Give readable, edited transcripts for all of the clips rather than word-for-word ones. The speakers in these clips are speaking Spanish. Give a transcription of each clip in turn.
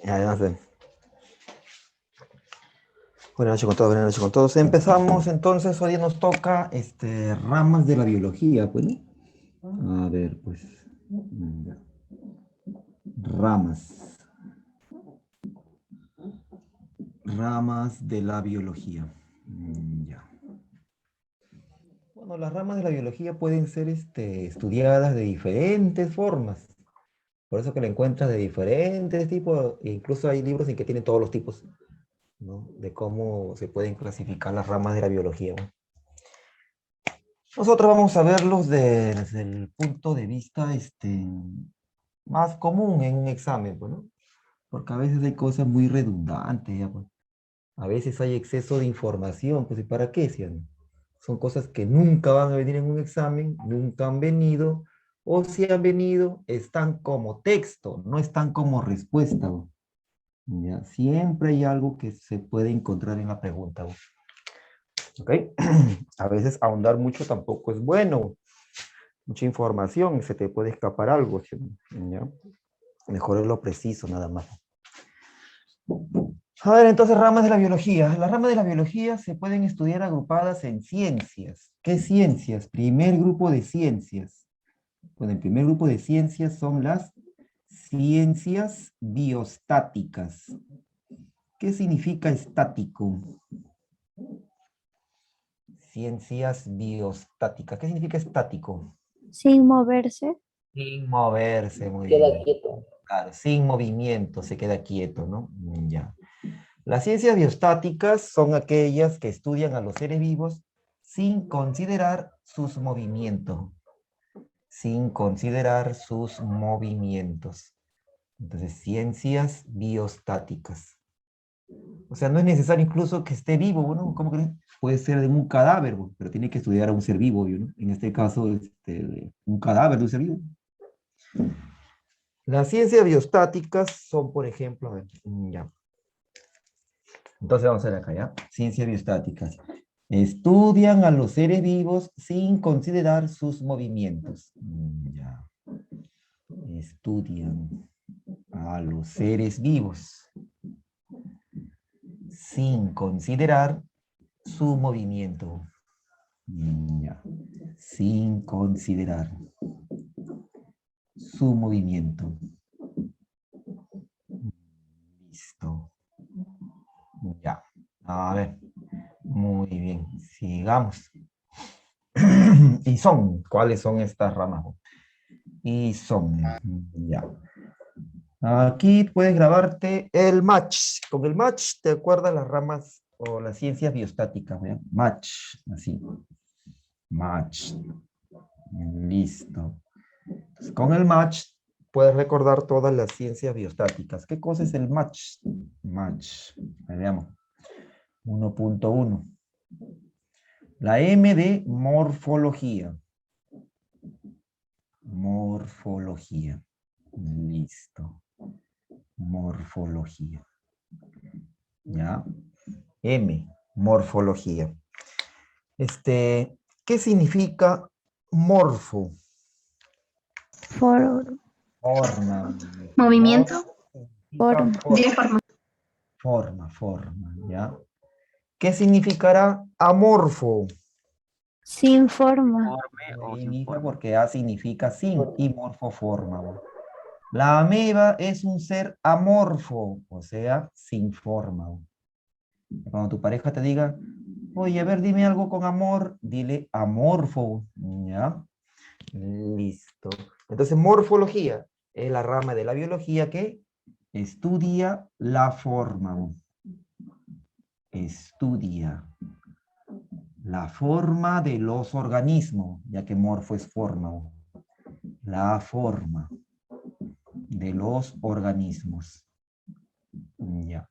Además, buenas noches con todos, buenas noches con todos. Empezamos entonces, hoy nos toca ramas de la biología, pues, ¿no? A ver, pues, ramas. Ramas de la biología. Ya. Bueno, las ramas de la biología pueden ser estudiadas de diferentes formas. Por eso que la encuentras de diferentes tipos, e incluso hay libros en que tienen todos los tipos, ¿no? De cómo se pueden clasificar las ramas de la biología, ¿no? Nosotros vamos a verlos desde el punto de vista más común en un examen, pues, ¿no? Porque a veces hay cosas muy redundantes, ya, pues. A veces hay exceso de información, pues ¿y para qué? Son cosas que nunca van a venir en un examen, nunca han venido, o si han venido, están como texto, no están como respuesta, ¿no? Ya, siempre hay algo que se puede encontrar en la pregunta, ¿no? ¿Ok? A veces ahondar mucho tampoco es bueno. Mucha información, se te puede escapar algo, ¿sí? ¿Ya? Mejor es lo preciso, nada más. A ver, entonces, ramas de la biología. Las ramas de la biología se pueden estudiar agrupadas en ciencias. ¿Qué ciencias? Primer grupo de ciencias. Bueno, el primer grupo de ciencias son las ciencias biostáticas. ¿Qué significa estático? Ciencias biostáticas. ¿Qué significa estático? Sin moverse. Sin moverse, muy Queda bien. quieto. Claro, sin movimiento, se queda quieto, ¿no? Ya. Las ciencias biostáticas son aquellas que estudian a los seres vivos sin considerar sus movimientos. Sin considerar sus movimientos. Entonces, ciencias biostáticas. O sea, no es necesario incluso que esté vivo, ¿no? ¿Cómo que puede ser de un cadáver, ¿no? Pero tiene que estudiar a un ser vivo, ¿no? En este caso, un cadáver de un ser vivo. Las ciencias biostáticas son, por ejemplo, a ver, ya. Entonces vamos a ver acá, ¿ya? Ciencias biostáticas. Estudian a los seres vivos sin considerar sus movimientos. Ya. Estudian a los seres vivos sin considerar su movimiento. Ya. Sin considerar su movimiento. Listo. Ya. A ver. Muy bien. Sigamos. Y son. ¿Cuáles son estas ramas? Y son. Ya. Aquí puedes grabarte el match. Con el match te acuerdas las ramas o las ciencias biostáticas, ¿verdad? Match, así. Match. Listo. Entonces, con el match puedes recordar todas las ciencias biostáticas. ¿Qué cosa es el match? Match. Ahí veamos. 1.1. La M de morfología. Morfología. Listo. Morfología. ¿Ya? M, morfología. ¿Qué significa morfo? For, Forma. movimiento. Morfo significa Forma. forma. Forma, ¿ya? ¿Qué significará amorfo? Sin forma. O sin Significa forma. porque A significa sin y morfo forma, ¿no? La ameba es un ser amorfo, o sea, sin forma. Cuando tu pareja te diga, oye, a ver, dime algo con amor, dile amorfo, ¿ya? Listo. Entonces, morfología es la rama de la biología que estudia la forma. Estudia la forma de los organismos, ya que morfo es forma. La forma de los organismos. Ya.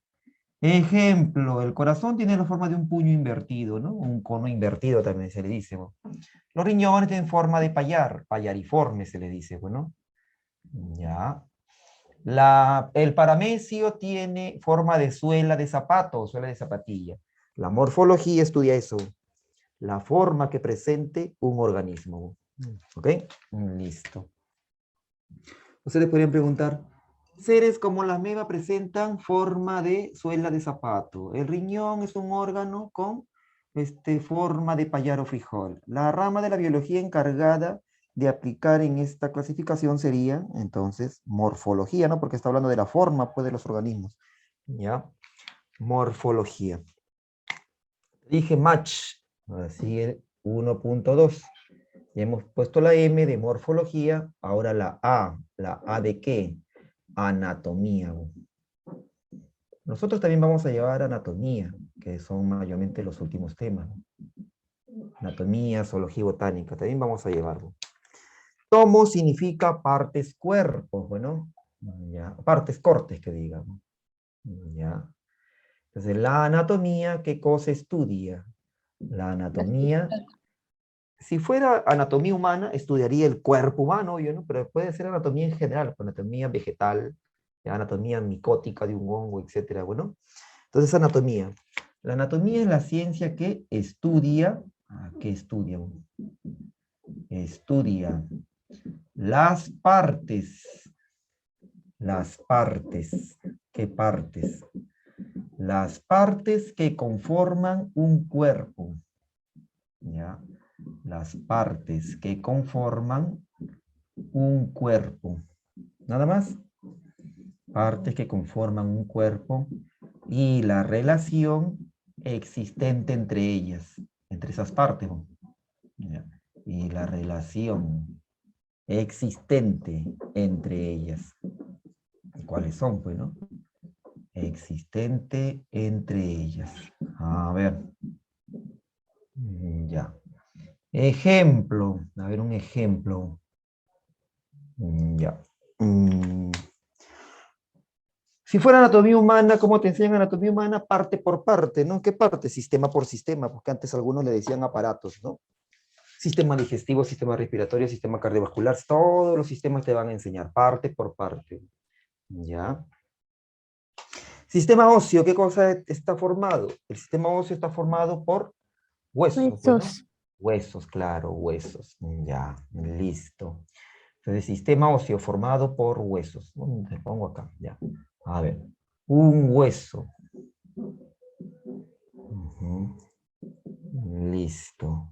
Ejemplo, el corazón tiene la forma de un puño invertido, ¿no? Un cono invertido también se le dice, ¿no? Los riñones tienen forma de payar, payariforme se le dice, bueno. Ya. El paramecio tiene forma de suela de zapato o suela de zapatilla. La morfología estudia eso, la forma que presente un organismo. ¿Ok? Listo. Ustedes podrían preguntar, Seres como la ameba presentan forma de suela de zapato. El riñón es un órgano con forma de payar o frijol. La rama de la biología encargada de aplicar en esta clasificación sería, entonces, morfología, ¿no? Porque está hablando de la forma, pues, de los organismos. ¿Ya? Morfología. Dije match. Ahora sigue 1.2. Ya hemos puesto la M de morfología. Ahora la A. ¿La A de qué? Anatomía. Nosotros también vamos a llevar anatomía, que son mayormente los últimos temas. Anatomía, zoología y botánica, también vamos a llevarlo. Tomo significa partes cuerpos, bueno, ya, partes cortes que digamos. Ya. Entonces, la anatomía, ¿qué cosa estudia? La anatomía, si fuera anatomía humana, estudiaría el cuerpo humano, obvio, ¿no? Pero puede ser anatomía en general, anatomía vegetal, anatomía micótica de un hongo, etcétera, bueno. Entonces, anatomía. La anatomía es la ciencia que estudia, ¿qué estudia? Estudia las partes, ¿qué partes? Las partes que conforman un cuerpo, ¿ya? Las partes que conforman un cuerpo. Nada más. Partes que conforman un cuerpo y la relación existente entre ellas, entre esas partes. ¿Ya? Y la relación existente entre ellas. ¿Cuáles son, pues, no? Existente entre ellas. A ver. Ya. Ejemplo. A ver, un ejemplo. Ya. Si fuera anatomía humana, ¿cómo te enseñan anatomía humana? Parte por parte, ¿no? ¿Qué parte? Sistema por sistema, porque antes algunos le decían aparatos, ¿no? Sistema digestivo, sistema respiratorio, sistema cardiovascular, todos los sistemas te van a enseñar parte por parte. ¿Ya? Sistema óseo, ¿qué cosa está formado? El sistema óseo está formado por huesos, bueno, Huesos. huesos, claro, huesos. Ya, listo. Entonces, sistema óseo formado por huesos. Te pongo acá, ya. A ver, un hueso. Ujú. Listo.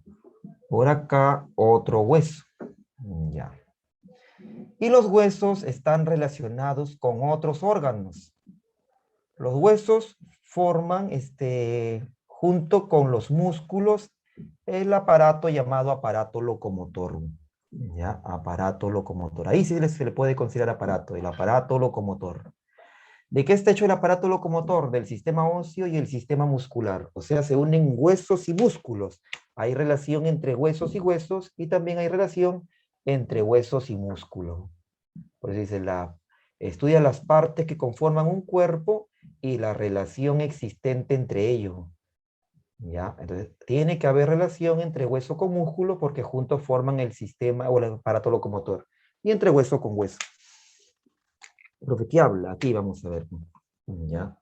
Por acá, otro hueso. Ya. Y los huesos están relacionados con otros órganos. Los huesos forman, junto con los músculos, el aparato llamado aparato locomotor. ¿Ya? Aparato locomotor. Ahí sí se le puede considerar aparato, el aparato locomotor. ¿De qué está hecho el aparato locomotor? Del sistema óseo y el sistema muscular. O sea, se unen huesos y músculos. Hay relación entre huesos y huesos y también hay relación entre huesos y músculo. Por eso dice, estudia las partes que conforman un cuerpo y la relación existente entre ellos. ¿Ya? Entonces, tiene que haber relación entre hueso con músculo porque juntos forman el sistema o el aparato locomotor. Y entre hueso con hueso. ¿Profe qué habla? Aquí vamos a ver. ¿Ya?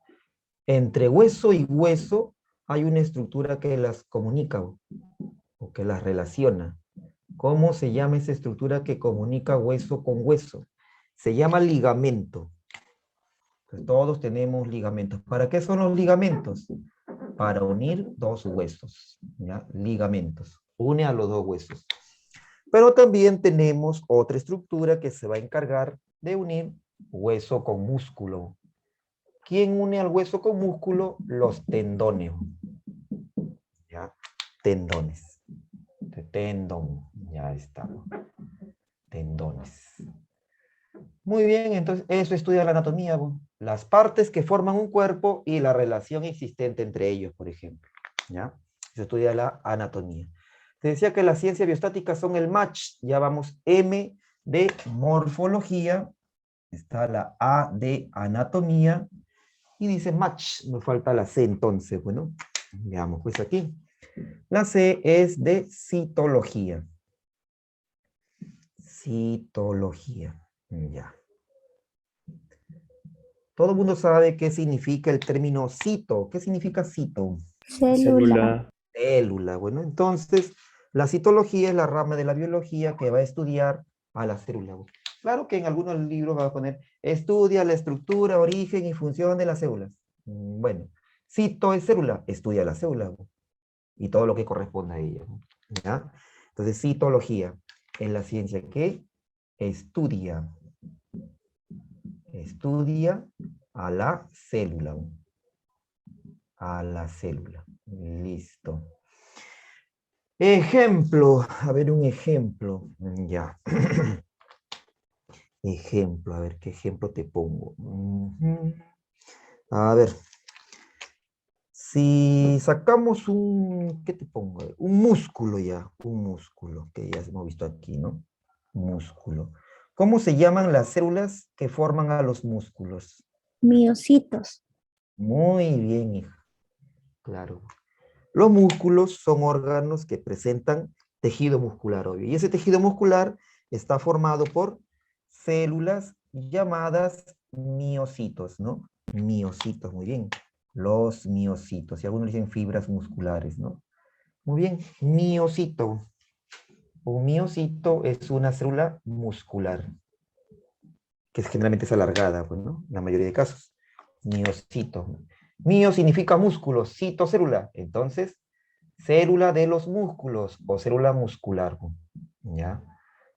Entre hueso y hueso hay una estructura que las comunica o que las relaciona. ¿Cómo se llama esa estructura que comunica hueso con hueso? Se llama ligamento. Entonces, todos tenemos ligamentos. ¿Para qué son los ligamentos? Para unir dos huesos. ¿Ya? Ligamentos. Une a los dos huesos. Pero también tenemos otra estructura que se va a encargar de unir hueso con músculo. ¿Quién une al hueso con músculo? Los tendones. ¿Ya? Tendones. Tendón. Ya está. Tendones. Muy bien, entonces eso estudia la anatomía. Las partes que forman un cuerpo y la relación existente entre ellos, por ejemplo. ¿Ya? Eso estudia la anatomía. Te decía que las ciencias biostáticas son el match. Ya vamos, M de morfología. Está la A de anatomía. Y dice match. Me falta la C entonces. Bueno, veamos pues aquí. La C es de citología. Citología. Ya. Todo el mundo sabe qué significa el término cito. ¿Qué significa cito? Célula. Célula. Célula. Bueno, entonces, la citología es la rama de la biología que va a estudiar a la célula. Claro que en algunos libros va a poner Estudia la estructura, origen y función de las células. Bueno, cito es célula, estudia la célula y todo lo que corresponde a ella. ¿Ya? Entonces, citología es la ciencia que estudia a la célula. A la célula. Listo. Ejemplo, a ver un ejemplo. Ya. Ejemplo, a ver qué ejemplo te pongo. A ver, si sacamos ¿qué te pongo? Un músculo ya, un músculo, que ya hemos visto aquí, ¿no? Músculo. ¿Cómo se llaman las células que forman a los músculos? Miocitos. Muy bien, hija. Claro. Los músculos son órganos que presentan tejido muscular, obvio. Y ese tejido muscular está formado por células llamadas miocitos, ¿no? Miocitos, muy bien. Los miocitos. Y algunos dicen fibras musculares, ¿no? Muy bien. Miocito. Un miocito es una célula muscular, que generalmente es alargada, pues, ¿no? En la mayoría de casos. Miocito. Mio significa músculo, cito célula. Entonces, célula de los músculos o célula muscular, ¿ya?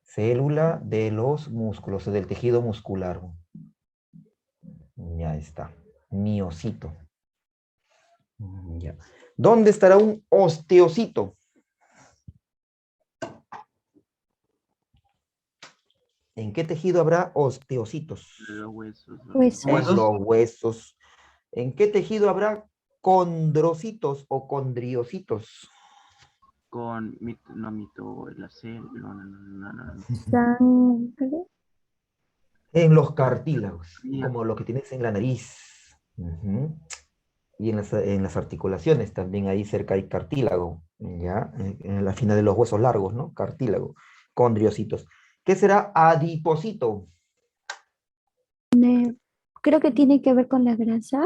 Célula de los músculos o del tejido muscular. Ya está. Miocito. Ya. ¿Dónde estará un osteocito? ¿En qué tejido habrá osteocitos? Los huesos. Huesos. En los huesos. ¿En qué tejido habrá condrocitos o condriocitos? Con no mito la célula. No. Sangre. En los cartílagos, Ya. como lo que tienes en la nariz. Ujú. Y en las articulaciones también ahí cerca hay cartílago, ¿ya? En la fina de los huesos largos, ¿no? Cartílago, condriocitos. ¿Qué será adipocito? Creo que tiene que ver con la grasa.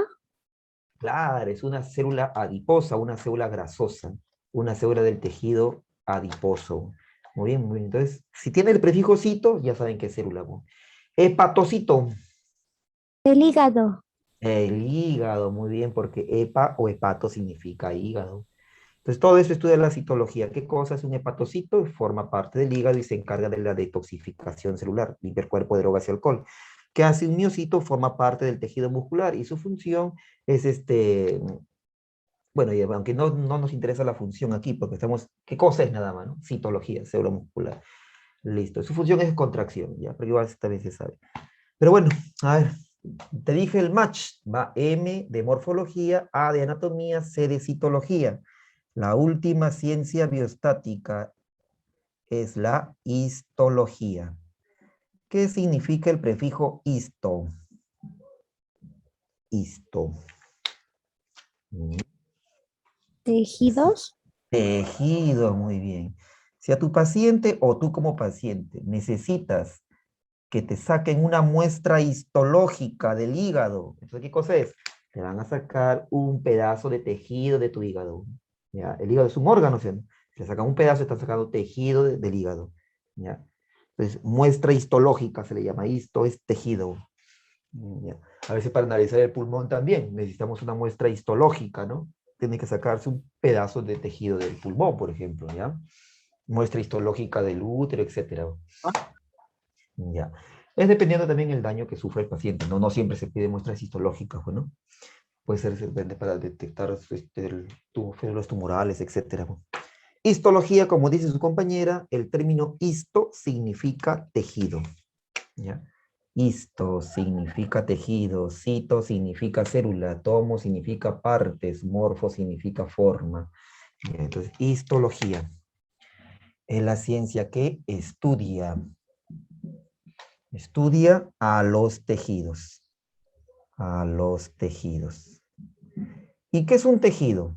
Claro, es una célula adiposa, una célula grasosa, una célula del tejido adiposo. Muy bien, muy bien. Entonces, si tiene el prefijo cito, ya saben qué célula. ¿No? Hepatocito. El hígado. El hígado, muy bien, porque hepa o hepato significa hígado. Entonces, todo eso estudia la citología. ¿Qué cosa es un hepatocito? Forma parte del hígado y se encarga de la detoxificación celular, limpiar el cuerpo de drogas y alcohol. ¿Qué hace un miocito? Forma parte del tejido muscular y su función es bueno, y aunque no nos interesa la función aquí, porque estamos, ¿qué cosa es nada más, no? Citología, célula muscular. Listo. Su función es contracción, ya, pero igual también se sabe. Pero bueno, a ver, te dije el match, va M de morfología, A de anatomía, C de citología. La última ciencia biostática es la histología. ¿Qué significa el prefijo histo? Histo. Tejidos. Tejido, muy bien. Si a tu paciente o tú como paciente necesitas que te saquen una muestra histológica del hígado, ¿eso qué cosa es? Te van a sacar un pedazo de tejido de tu hígado. ¿Ya? El hígado es un órgano, ¿sí? Si le sacan un pedazo, están sacando tejido del hígado. ¿Ya? Entonces, muestra histológica se le llama. Histo es tejido. ¿Ya? A veces para analizar el pulmón también necesitamos una muestra histológica, ¿no? Tiene que sacarse un pedazo de tejido del pulmón, por ejemplo, ¿ya? Muestra histológica del útero, etcétera. Ya. Es dependiendo también el daño que sufre el paciente, ¿no? No siempre se pide muestras histológicas, ¿no? Puede ser depende para detectar fibromas tumorales, etcétera. ¿No? Histología, como dice su compañera, el término histo significa tejido. ¿Ya? Histo significa tejido, cito significa célula, tomo significa partes, morfo significa forma. ¿Ya? Entonces, histología es la ciencia que estudia a los tejidos. A los tejidos. ¿Y qué es un tejido?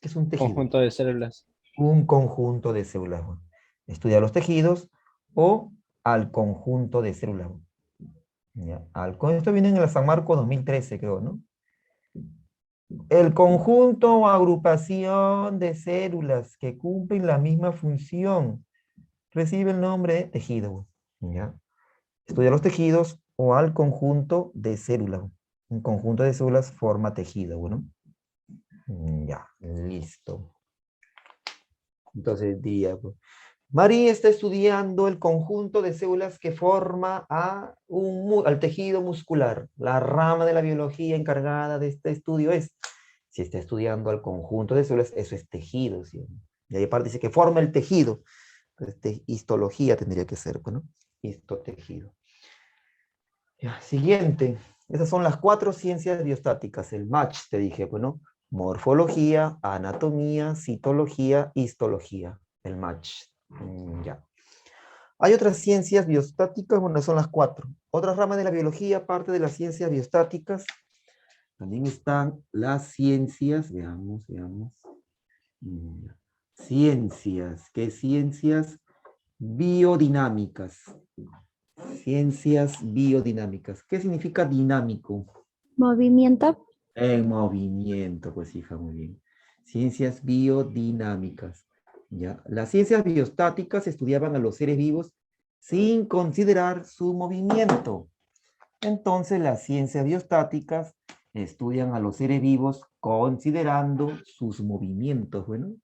¿Qué es un tejido? Conjunto de células. Un conjunto de células. Estudia los tejidos o al conjunto de células. Ya. Esto viene en el San Marco 2013, creo, ¿no? El conjunto o agrupación de células que cumplen la misma función recibe el nombre de tejido. ¿Ya? Estudia los tejidos o al conjunto de células. Un conjunto de células forma tejido, bueno. Ya, listo. Entonces diría, pues, María está estudiando el conjunto de células que forma al tejido muscular. La rama de la biología encargada de este estudio es, si está estudiando al conjunto de células, eso es tejido, ¿sí? Y ahí aparte dice que forma el tejido. Entonces, histología tendría que ser, bueno, histotejido. Ya, siguiente. Esas son las 4 ciencias biostáticas. El match, te dije, bueno, morfología, anatomía, citología, histología. El match. Ya. Hay otras ciencias biostáticas, bueno, son las 4. Otras ramas de la biología, aparte de las ciencias biostáticas, también están las ciencias, veamos. Ciencias, ¿qué ciencias? Biodinámicas. Ciencias biodinámicas. ¿Qué significa dinámico? Movimiento. En movimiento, pues hija, muy bien. Ciencias biodinámicas. ¿Ya? Las ciencias biostáticas estudiaban a los seres vivos sin considerar su movimiento. Entonces, las ciencias biostáticas estudian a los seres vivos considerando sus movimientos. Bueno,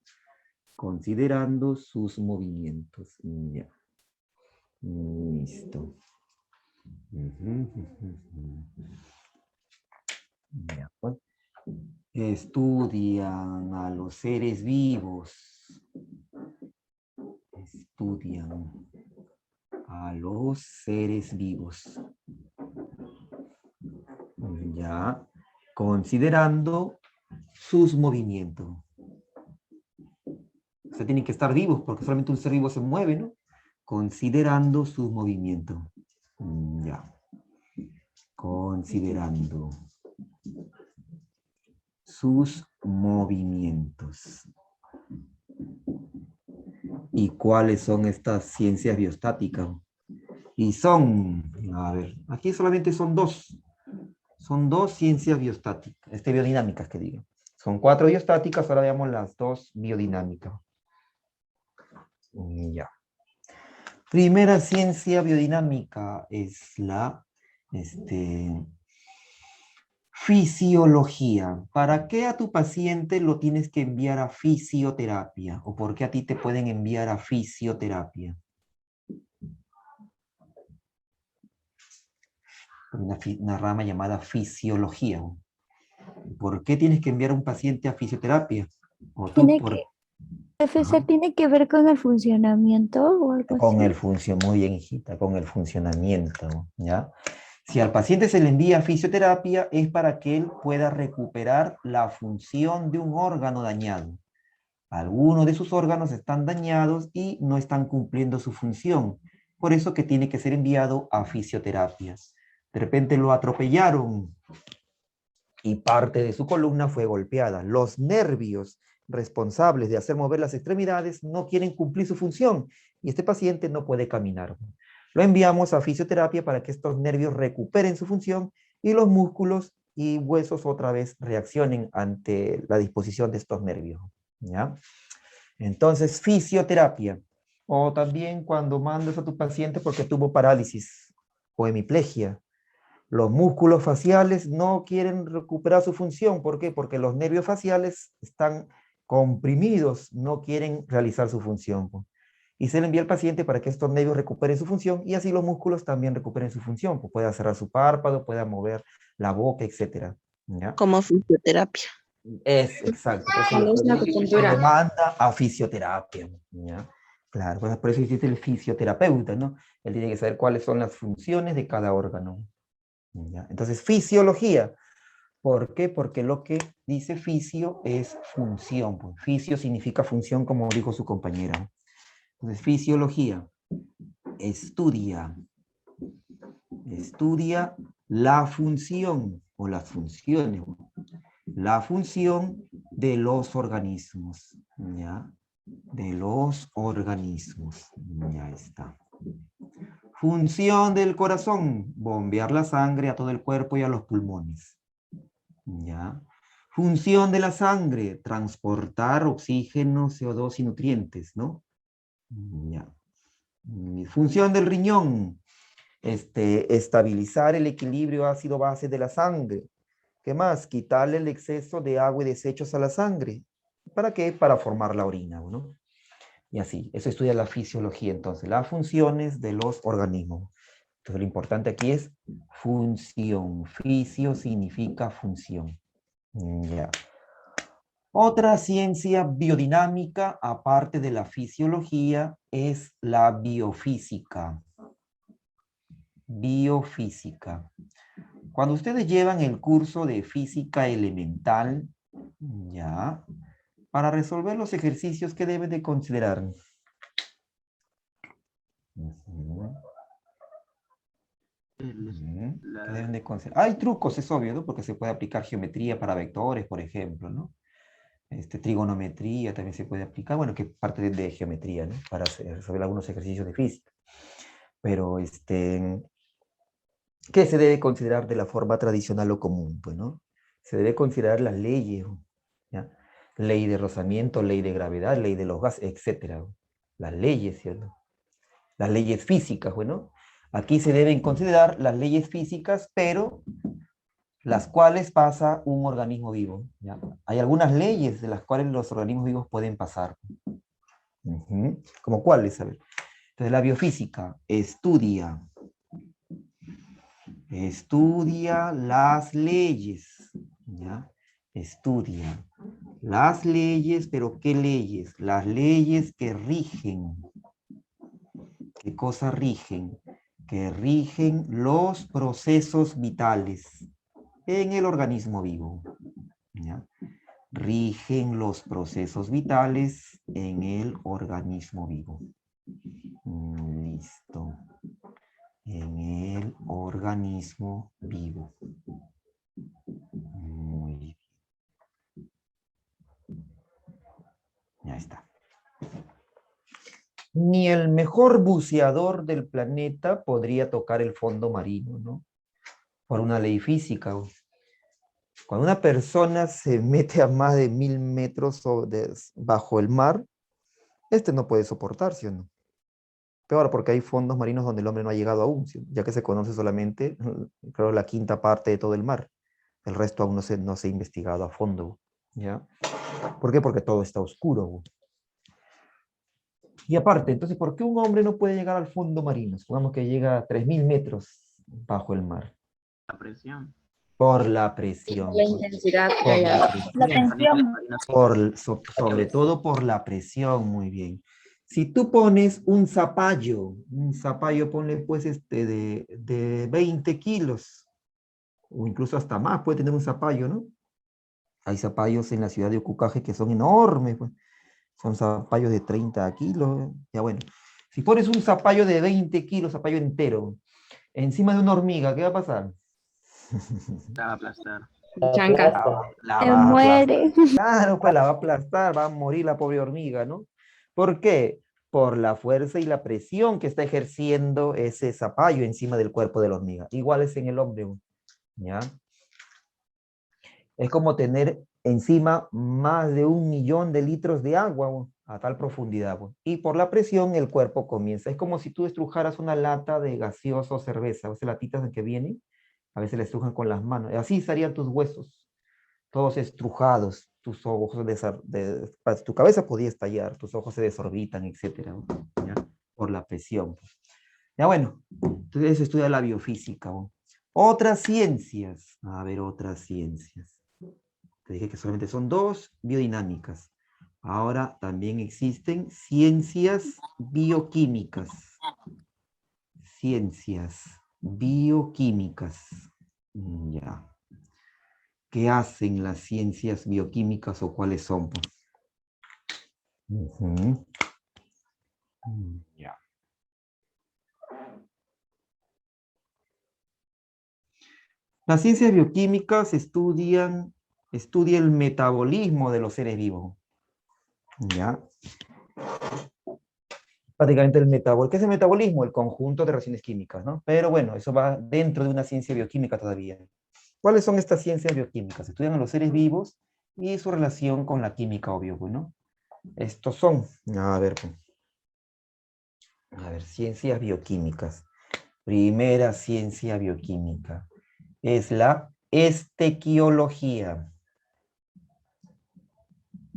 considerando sus movimientos. Ya. Listo. Ya, pues. Estudian a los seres vivos. Estudian a los seres vivos. Ya, considerando sus movimientos. O sea, tienen que estar vivos porque solamente un ser vivo se mueve, ¿no? Considerando sus movimientos. Ya. Considerando sus movimientos. ¿Y cuáles son estas ciencias biostáticas? Y son, a ver, aquí solamente son 2. Son 2 ciencias biostáticas, biodinámicas que digo. Son 4 biostáticas, ahora veamos las 2 biodinámicas. Ya. Primera ciencia biodinámica es la fisiología. ¿Para qué a tu paciente lo tienes que enviar a fisioterapia? ¿O por qué a ti te pueden enviar a fisioterapia? Una rama llamada fisiología. ¿Por qué tienes que enviar a un paciente a fisioterapia? O tú, Tiene que, profesor, Ajá. tiene que ver con el funcionamiento o algo Con el así. funcionamiento, muy bien, hijita, con el funcionamiento, ¿ya? Si al paciente se le envía a fisioterapia es para que él pueda recuperar la función de un órgano dañado. Algunos de sus órganos están dañados y no están cumpliendo su función. Por eso que tiene que ser enviado a fisioterapia. De repente lo atropellaron y parte de su columna fue golpeada. Los nervios responsables de hacer mover las extremidades no quieren cumplir su función y este paciente no puede caminar. Lo enviamos a fisioterapia para que estos nervios recuperen su función y los músculos y huesos otra vez reaccionen ante la disposición de estos nervios. ¿Ya? Entonces, fisioterapia. O también cuando mandas a tu paciente porque tuvo parálisis o hemiplegia. Los músculos faciales no quieren recuperar su función. ¿Por qué? Porque los nervios faciales están comprimidos, no quieren realizar su función. Y se le envía al paciente para que estos nervios recuperen su función y así los músculos también recuperen su función. Pues pueda cerrar su párpado, pueda mover la boca, etc. ¿Ya? Como fisioterapia. Es exacto. Cuando es una Se le acupuntura. manda a fisioterapia. ¿Ya? Claro, pues por eso existe el fisioterapeuta, ¿no? Él tiene que saber cuáles son las funciones de cada órgano. ¿Ya? Entonces, fisiología. ¿Por qué? Porque lo que dice fisio es función. Pues. Fisio significa función, como dijo su compañera. Entonces, fisiología. Estudia la función o las funciones. La función de los organismos. ¿Ya? De los organismos. Ya está. Función del corazón, bombear la sangre a todo el cuerpo y a los pulmones. ¿Ya? Función de la sangre, transportar oxígeno, CO2 y nutrientes, ¿no? Ya. Función del riñón, Estabilizar el equilibrio ácido-base de la sangre. ¿Qué más? Quitarle el exceso de agua y desechos a la sangre. ¿Para qué? Para formar la orina, ¿no? Y así, eso estudia la fisiología, entonces, las funciones de los organismos. Entonces, lo importante aquí es función. Fisio significa función. Ya. Otra ciencia biodinámica, aparte de la fisiología, es la biofísica. Biofísica. Cuando ustedes llevan el curso de física elemental, ya, para resolver los ejercicios que deben de considerar. ¿Qué deben de considerar? Hay trucos, es obvio, ¿no? Porque se puede aplicar geometría para vectores, por ejemplo, ¿no? Trigonometría también se puede aplicar, bueno, que parte de geometría, ¿no? Para resolver algunos ejercicios de física. Pero, ¿qué se debe considerar de la forma tradicional o común? Pues, ¿no? Se debe considerar las leyes, ¿ya? Ley de rozamiento, ley de gravedad, ley de los gases, etc. Las leyes, ¿cierto? Las leyes físicas, bueno. Aquí se deben considerar las leyes físicas, pero las cuales pasa un organismo vivo, ¿ya? Hay algunas leyes de las cuales los organismos vivos pueden pasar. ¿Como cuáles? A ver. Entonces, la biofísica estudia las leyes, ¿ya? Estudia las leyes, pero ¿qué leyes? Las leyes que rigen. ¿Qué cosas rigen? Que rigen los procesos vitales en el organismo vivo, ¿ya? Rigen los procesos vitales en el organismo vivo. Listo. En el organismo vivo. Muy bien. Ya está. Ni el mejor buceador del planeta podría tocar el fondo marino, ¿no? Por una ley física. Cuando una persona se mete a más de 1000 metros bajo el mar, no puede soportar, ¿sí o no? Peor, porque hay fondos marinos donde el hombre no ha llegado aún, ¿sí? Ya que se conoce solamente, creo, la quinta parte de todo el mar. El resto aún no se ha investigado a fondo, ¿ya? ¿Por qué? Porque todo está oscuro. Y aparte, entonces, ¿por qué un hombre no puede llegar al fondo marino? Supongamos que llega a 3000 metros bajo el mar. La presión. Por la presión. La intensidad. Por la La presión. tensión. Sobre todo por la presión, muy bien. Si tú pones un zapallo, ponle pues de 20 kilos, o incluso hasta más, puede tener un zapallo, ¿no? Hay zapallos en la ciudad de Ucucaje que son enormes, pues. Son zapallos de 30 kilos, ya bueno. Si pones un zapallo de 20 kilos, zapallo entero, encima de una hormiga, ¿qué va a pasar? La va a aplastar. Chancas. La Se va a muere. Claro, pues la va a aplastar, va a morir la pobre hormiga, ¿no? ¿Por qué? Por la fuerza y la presión que está ejerciendo ese zapallo encima del cuerpo de la hormiga. Igual es en el hombre, ¿ya? Es como tener encima más de 1.000.000 de litros de agua a tal profundidad. Y por la presión el cuerpo comienza. Es como si tú estrujaras una lata de gaseosa o cerveza, esas latitas en que vienen, a veces la estrujan con las manos. Así estarían tus huesos, todos estrujados, tus ojos, tu cabeza podía estallar, tus ojos se desorbitan, etcétera, ¿ya? Por la presión. Ya bueno, entonces eso estudia la biofísica. Otras ciencias, a ver, otras ciencias. Te dije que solamente son dos, biodinámicas. Ahora también existen ciencias bioquímicas. Ciencias bioquímicas. Ya. ¿Qué hacen las ciencias bioquímicas o cuáles son? Ya. Las ciencias bioquímicas estudian el metabolismo de los seres vivos. ¿Ya? Prácticamente el metabolismo. ¿Qué es el metabolismo? El conjunto de reacciones químicas, ¿no? Pero bueno, eso va dentro de una ciencia bioquímica todavía. ¿Cuáles son estas ciencias bioquímicas? Estudian a los seres vivos y su relación con la química, obvio, ¿no? Estos son, a ver, ciencias bioquímicas. primera ciencia bioquímica es la estequiología.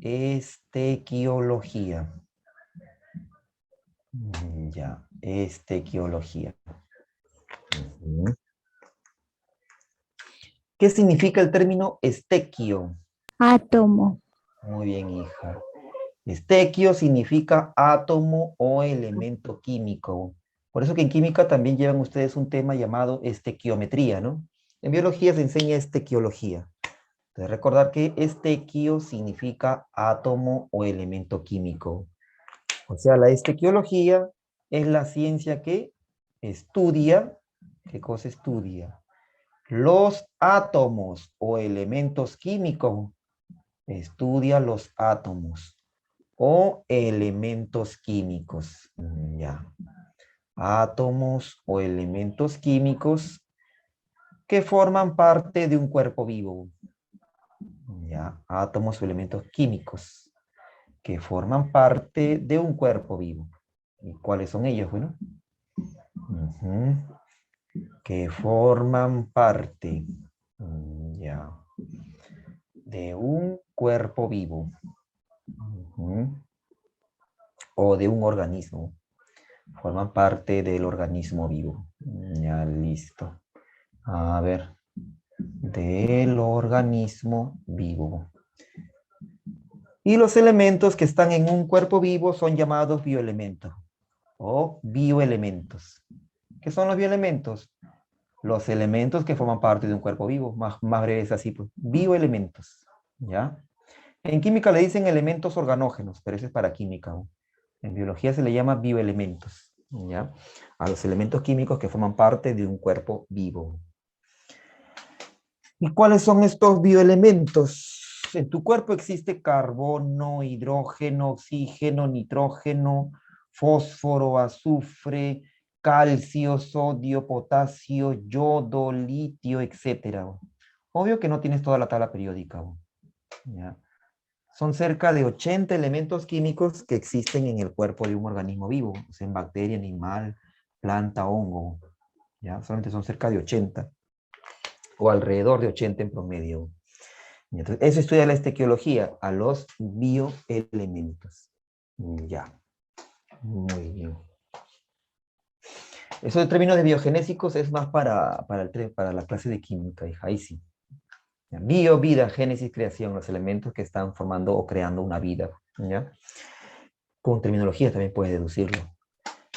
Estequiología. Ya, estequiología. Ujú. ¿Qué significa el término estequio? Átomo. Muy bien, hija. Estequio significa átomo o elemento químico. Por eso que en química también llevan ustedes un tema llamado estequiometría, ¿no? En biología se enseña estequiología. Entonces, recordar que estequio significa átomo o elemento químico. O sea, la estequiología es la ciencia que estudia, ¿qué cosa estudia? Los átomos o elementos químicos. Estudia los átomos o elementos químicos. Ya. Átomos o elementos químicos que forman parte de un cuerpo vivo. Ya. Átomos o elementos químicos que forman parte de un cuerpo vivo. ¿Y cuáles son ellos? Bueno, que forman parte ya, de un cuerpo vivo o de un organismo. Forman parte del organismo vivo. Ya, listo. A ver, del organismo vivo. Y los elementos que están en un cuerpo vivo son llamados bioelementos o bioelementos. ¿Qué son los bioelementos? Los elementos que forman parte de un cuerpo vivo. Más breve es así, pues. Bioelementos. ¿Ya? En química le dicen elementos organógenos, pero eso es para química, ¿no? En biología se le llama bioelementos, ¿ya? A los elementos químicos que forman parte de un cuerpo vivo. ¿Y cuáles son estos bioelementos? En tu cuerpo existe carbono, hidrógeno, oxígeno, nitrógeno, fósforo, azufre, calcio, sodio, potasio, yodo, litio, etc. Obvio que no tienes toda la tabla periódica, ¿ya? Son cerca de 80 elementos químicos que existen en el cuerpo de un organismo vivo, o sea, en bacteria, animal, planta, hongo. ¿Ya? Solamente son cerca de 80, o alrededor de 80 en promedio. Entonces, eso estudia la estequiología, a los bioelementos. Ya, muy bien. Eso de términos de biogenésicos es más para la clase de química, hija, ahí sí. Bio, vida, génesis, creación, los elementos que están formando o creando una vida. ¿Ya? Con terminología también puedes deducirlo.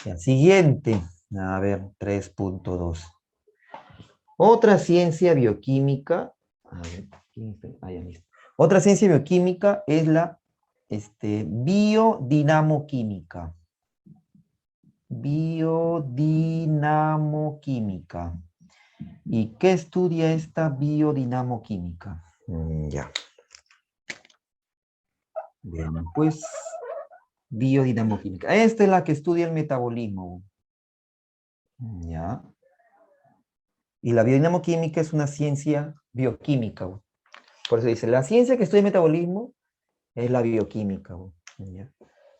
Ya, siguiente, a ver, 3.2. Otra ciencia bioquímica, a ver, ya listo. Otra ciencia bioquímica es la biodinamoquímica. Biodinamoquímica. ¿Y qué estudia esta biodinamoquímica? Ya. Bien, pues, biodinamoquímica. Esta es la que estudia el metabolismo. Ya. Y la biodinamoquímica es una ciencia bioquímica. Por eso dice, la ciencia que estudia el metabolismo es la bioquímica. ¿Ya?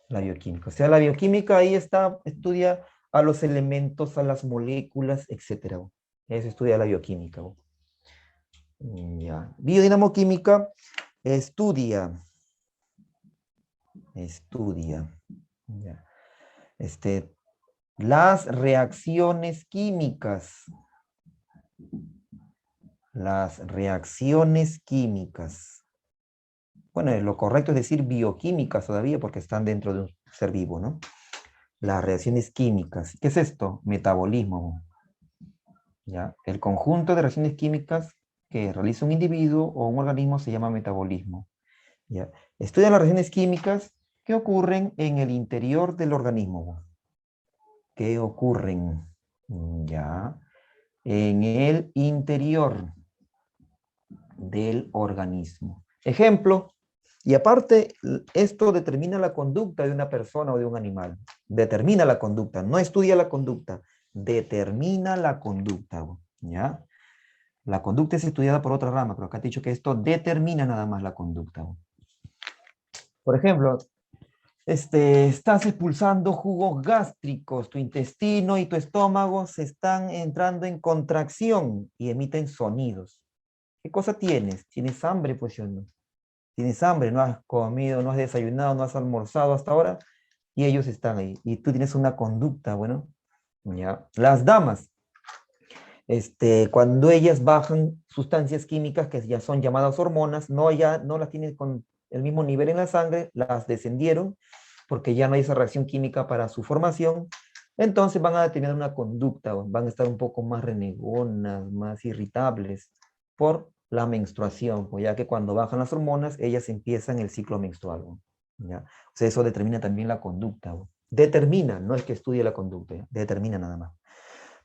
La bioquímica. O sea, la bioquímica ahí está, estudia a los elementos, a las moléculas, etc. Eso estudia la bioquímica. Ya. Biodinamoquímica estudia. Ya. Las reacciones químicas. Las reacciones químicas. Bueno, lo correcto es decir bioquímicas todavía porque están dentro de un ser vivo, ¿no? Las reacciones químicas. ¿Qué es esto? Metabolismo. ¿Ya? El conjunto de reacciones químicas que realiza un individuo o un organismo se llama metabolismo. ¿Ya? Estudia las reacciones químicas que ocurren en el interior del organismo. ¿Qué ocurren? ¿Ya? En el interior del organismo. Ejemplo, y aparte, esto determina la conducta de una persona o de un animal. Determina la conducta, no estudia la conducta, determina la conducta, ¿ya? La conducta es estudiada por otra rama, pero acá te he dicho que esto determina nada más la conducta. Por ejemplo, Estás expulsando jugos gástricos, tu intestino y tu estómago se están entrando en contracción y emiten sonidos. ¿Qué cosa tienes? ¿Tienes hambre, pues yo no? Tienes hambre, no has comido, no has desayunado, no has almorzado hasta ahora, y ellos están ahí. Y tú tienes una conducta, bueno, ya. Las damas, cuando ellas bajan sustancias químicas que ya son llamadas hormonas, no las tienen con el mismo nivel en la sangre, las descendieron, porque ya no hay esa reacción química para su formación, entonces van a determinar una conducta, van a estar un poco más renegonas, más irritables, por la menstruación, pues ya que cuando bajan las hormonas, ellas empiezan el ciclo menstrual, ¿ya? O sea, eso determina también la conducta, determina, no es que estudie la conducta, determina nada más.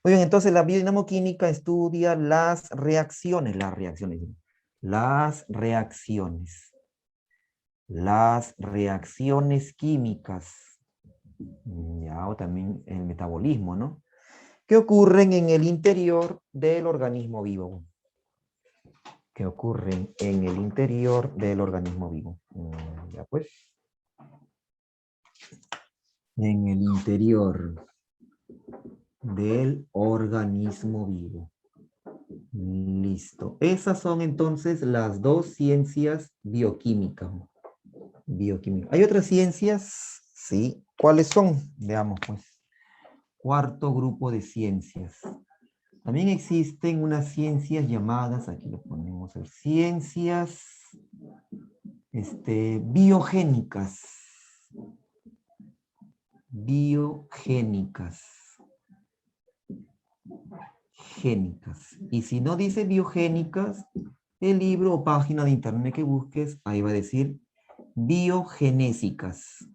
Muy bien, entonces la biodinamoquímica estudia las reacciones, las reacciones químicas, ya, o también el metabolismo, ¿no? Que ocurren en el interior del organismo vivo. Que ocurren en el interior del organismo vivo. Ya pues. En el interior del organismo vivo. Listo. Esas son entonces las dos ciencias bioquímicas. ¿Hay otras ciencias? Sí. ¿Cuáles son? Veamos pues. Cuarto grupo de ciencias. También existen unas ciencias llamadas, aquí lo ponemos, ciencias biogénicas. Biogénicas. Génicas. Y si no dice biogénicas, el libro o página de internet que busques, ahí va a decir biogenésicas.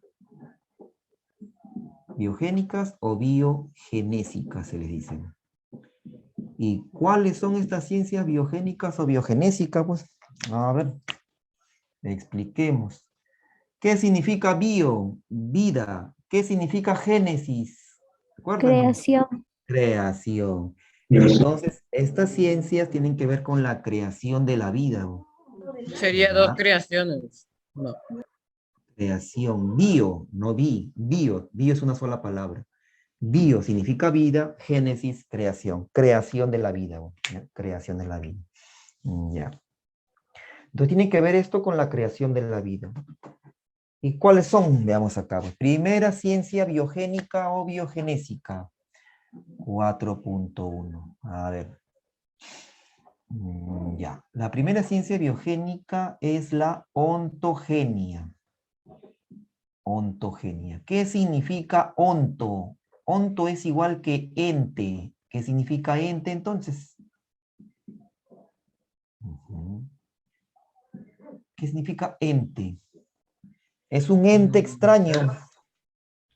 Biogénicas o biogenésicas se les dicen. ¿Y cuáles son estas ciencias biogénicas o biogenésicas? Pues, a ver, expliquemos. ¿Qué significa bio? Vida. ¿Qué significa génesis? ¿Recuerdan? Creación. Creación. Entonces, estas ciencias tienen que ver con la creación de la vida. Sería ¿Ya? dos creaciones. No. Creación. Bio, no bio. Bio es una sola palabra. Bio significa vida, génesis, creación. Creación de la vida. ¿Ya? Creación de la vida. Ya. Entonces tiene que ver esto con la creación de la vida. ¿Y cuáles son? Veamos acá. Primera ciencia biogénica o biogenésica. 4.1. A ver. Ya. La primera ciencia biogénica es la ontogenia. Ontogenia. ¿Qué significa onto? Onto es igual que ente. ¿Qué significa ente entonces? ¿Qué significa ente? Es un ente extraño.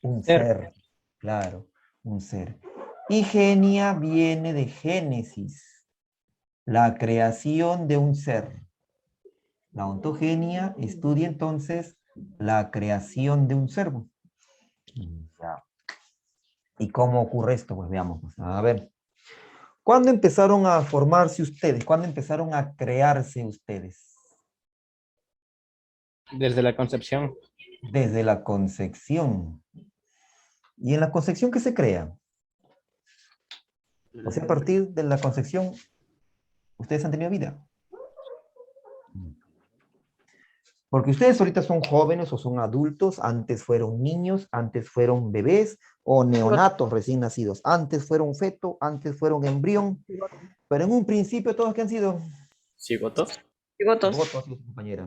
Un ser. Claro, un ser. Y genia viene de génesis. La creación de un ser. La ontogenia estudia entonces la creación de un ser. Ya. ¿Y cómo ocurre esto? Pues veamos. Pues, a ver. ¿Cuándo empezaron a formarse ustedes? ¿Cuándo empezaron a crearse ustedes? Desde la concepción. Desde la concepción. ¿Y en la concepción qué se crea? O sea, a partir de la concepción, ustedes han tenido vida. Porque ustedes ahorita son jóvenes o son adultos, antes fueron niños, antes fueron bebés o neonatos recién nacidos, antes fueron feto, antes fueron embrión, pero en un principio todos que han sido... ¿Cigotos? Cigotos. Cigoto ha sido tu compañera.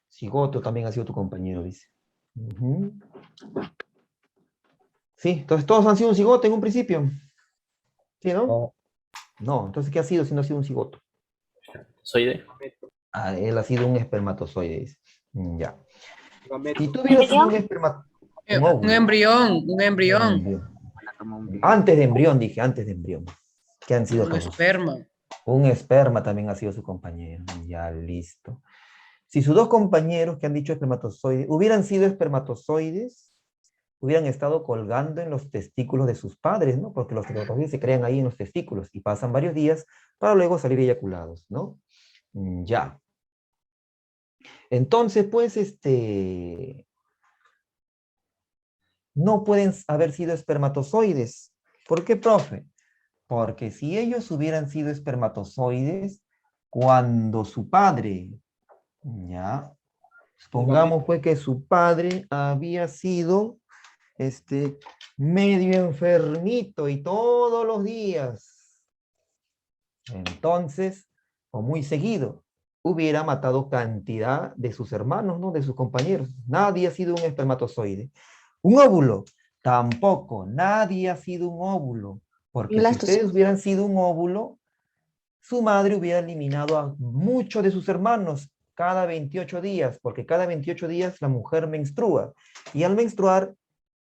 Cigoto también ha sido tu compañero, dice. Sí, entonces todos han sido un cigoto en un principio. ¿Sí, no? No. No, entonces ¿qué ha sido si no ha sido un cigoto? Soy Ah, él ha sido un espermatozoide, dice. Ya. de. Si tú hubieras sido un espermatozoide... Un embrión, un embrión. Antes de embrión, dije, antes de embrión. ¿Qué han sido Un todos? esperma. Un esperma también ha sido su compañero. Ya, listo. Si sus dos compañeros que han dicho espermatozoides hubieran sido espermatozoides, hubieran estado colgando en los testículos de sus padres, ¿no? Porque los espermatozoides se crean ahí en los testículos y pasan varios días para luego salir eyaculados, ¿no? Ya. Entonces, pues, no pueden haber sido espermatozoides. ¿Por qué, profe? Porque si ellos hubieran sido espermatozoides, cuando su padre, ya, supongamos pues que su padre había sido medio enfermito y todos los días, entonces, o muy seguido, hubiera matado cantidad de sus hermanos, ¿no? De sus compañeros. Nadie ha sido un espermatozoide. Un óvulo, tampoco, nadie ha sido un óvulo. Porque si ustedes hubieran sido un óvulo, su madre hubiera eliminado a muchos de sus hermanos cada 28 días, porque cada 28 días la mujer menstrua. Y al menstruar,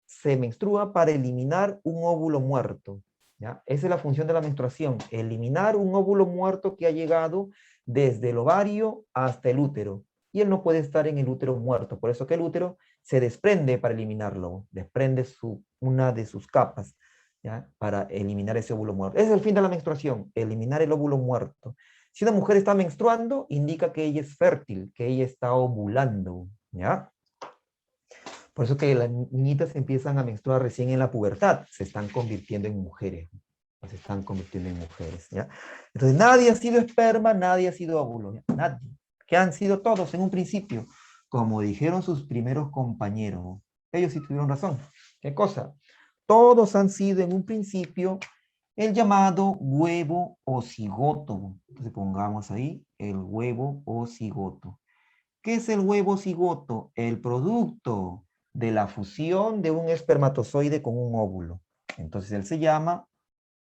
se menstrua para eliminar un óvulo muerto. ¿Ya? Esa es la función de la menstruación, eliminar un óvulo muerto que ha llegado desde el ovario hasta el útero. Y él no puede estar en el útero muerto, por eso que el útero se desprende para eliminarlo, desprende una de sus capas, ¿ya? Para eliminar ese óvulo muerto. Ese es el fin de la menstruación, eliminar el óvulo muerto. Si una mujer está menstruando, indica que ella es fértil, que ella está ovulando, ¿ya? Por eso que las niñitas empiezan a menstruar recién en la pubertad, se están convirtiendo en mujeres, se están convirtiendo en mujeres, ¿ya? Entonces nadie ha sido esperma, nadie ha sido óvulo, ¿ya? Nadie, que han sido todos en un principio, como dijeron sus primeros compañeros, ellos sí tuvieron razón. ¿Qué cosa? Todos han sido en un principio el llamado huevo o cigoto. Entonces pongamos ahí el huevo o cigoto. ¿Qué es el huevo cigoto? El producto de la fusión de un espermatozoide con un óvulo. Entonces él se llama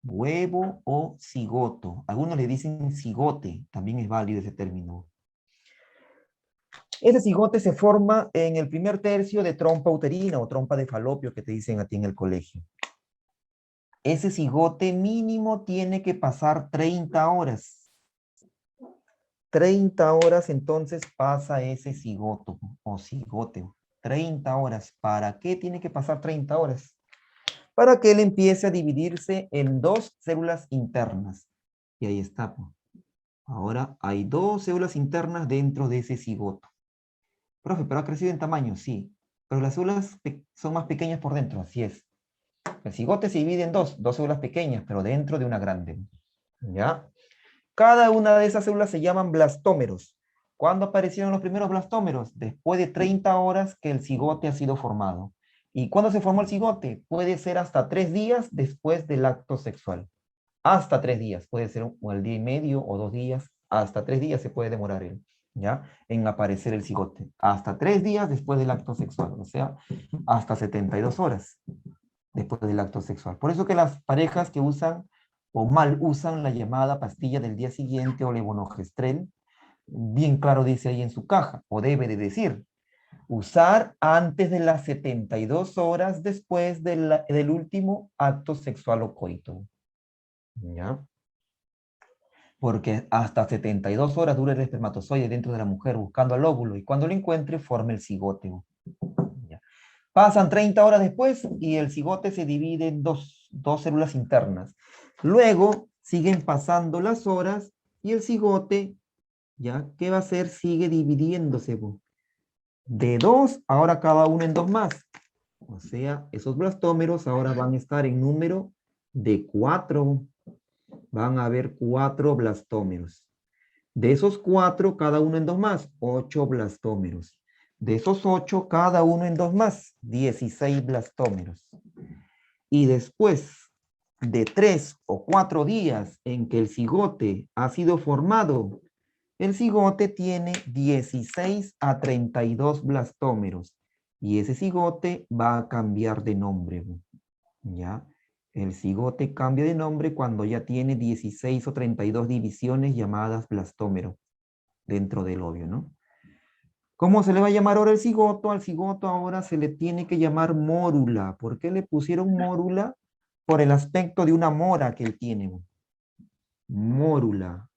huevo o cigoto. Algunos le dicen cigote, también es válido ese término. Ese cigote se forma en el primer tercio de trompa uterina o trompa de falopio que te dicen a ti en el colegio. Ese cigote mínimo tiene que pasar 30 horas. 30 horas entonces pasa ese cigoto o cigote. 30 horas. ¿Para qué tiene que pasar 30 horas? Para que él empiece a dividirse en 2 células internas. Y ahí está. Ahora hay 2 células internas dentro de ese cigoto. Profe, ¿pero ha crecido en tamaño? Sí. Pero las células son más pequeñas por dentro, así es. El cigote se divide en 2 células pequeñas, pero dentro de una grande. ¿Ya? Cada una de esas células se llaman blastómeros. ¿Cuándo aparecieron los primeros blastómeros? Después de 30 horas que el cigote ha sido formado. ¿Y cuándo se formó el cigote? Puede ser hasta 3 días después del acto sexual. Hasta 3 días. Puede ser el día y medio o 2 días. Hasta 3 días se puede demorar ¿ya? En aparecer el cigote. Hasta 3 días después del acto sexual. O sea, hasta 72 horas después del acto sexual. Por eso que las parejas que usan o mal usan la llamada pastilla del día siguiente o levonorgestrel, bien claro dice ahí en su caja, o debe de decir, usar antes de las 72 horas después del último acto sexual o coito. ¿Ya? Porque hasta 72 horas dura el espermatozoide dentro de la mujer buscando al óvulo y cuando lo encuentre forma el cigote. ¿Ya? Pasan 30 horas después y el cigote se divide en dos células internas. Luego siguen pasando las horas y el cigote, ¿ya? ¿Qué va a hacer? Sigue dividiéndose. De 2, ahora cada uno en 2 más. O sea, esos blastómeros ahora van a estar en número de 4. Van a haber 4 blastómeros. De esos 4, cada uno en 2 más, 8 blastómeros. De esos 8, cada uno en 2 más, 16 blastómeros. Y después de 3 o 4 días en que el cigote ha sido formado, el cigote tiene 16 a 32 blastómeros. Y ese cigote va a cambiar de nombre. ¿Ya? El cigote cambia de nombre cuando ya tiene 16 o 32 divisiones llamadas blastómero dentro del óvulo, ¿no? ¿Cómo se le va a llamar ahora el cigoto? Al cigoto ahora se le tiene que llamar mórula. ¿Por qué le pusieron mórula? Por el aspecto de una mora que él tiene. Mórula.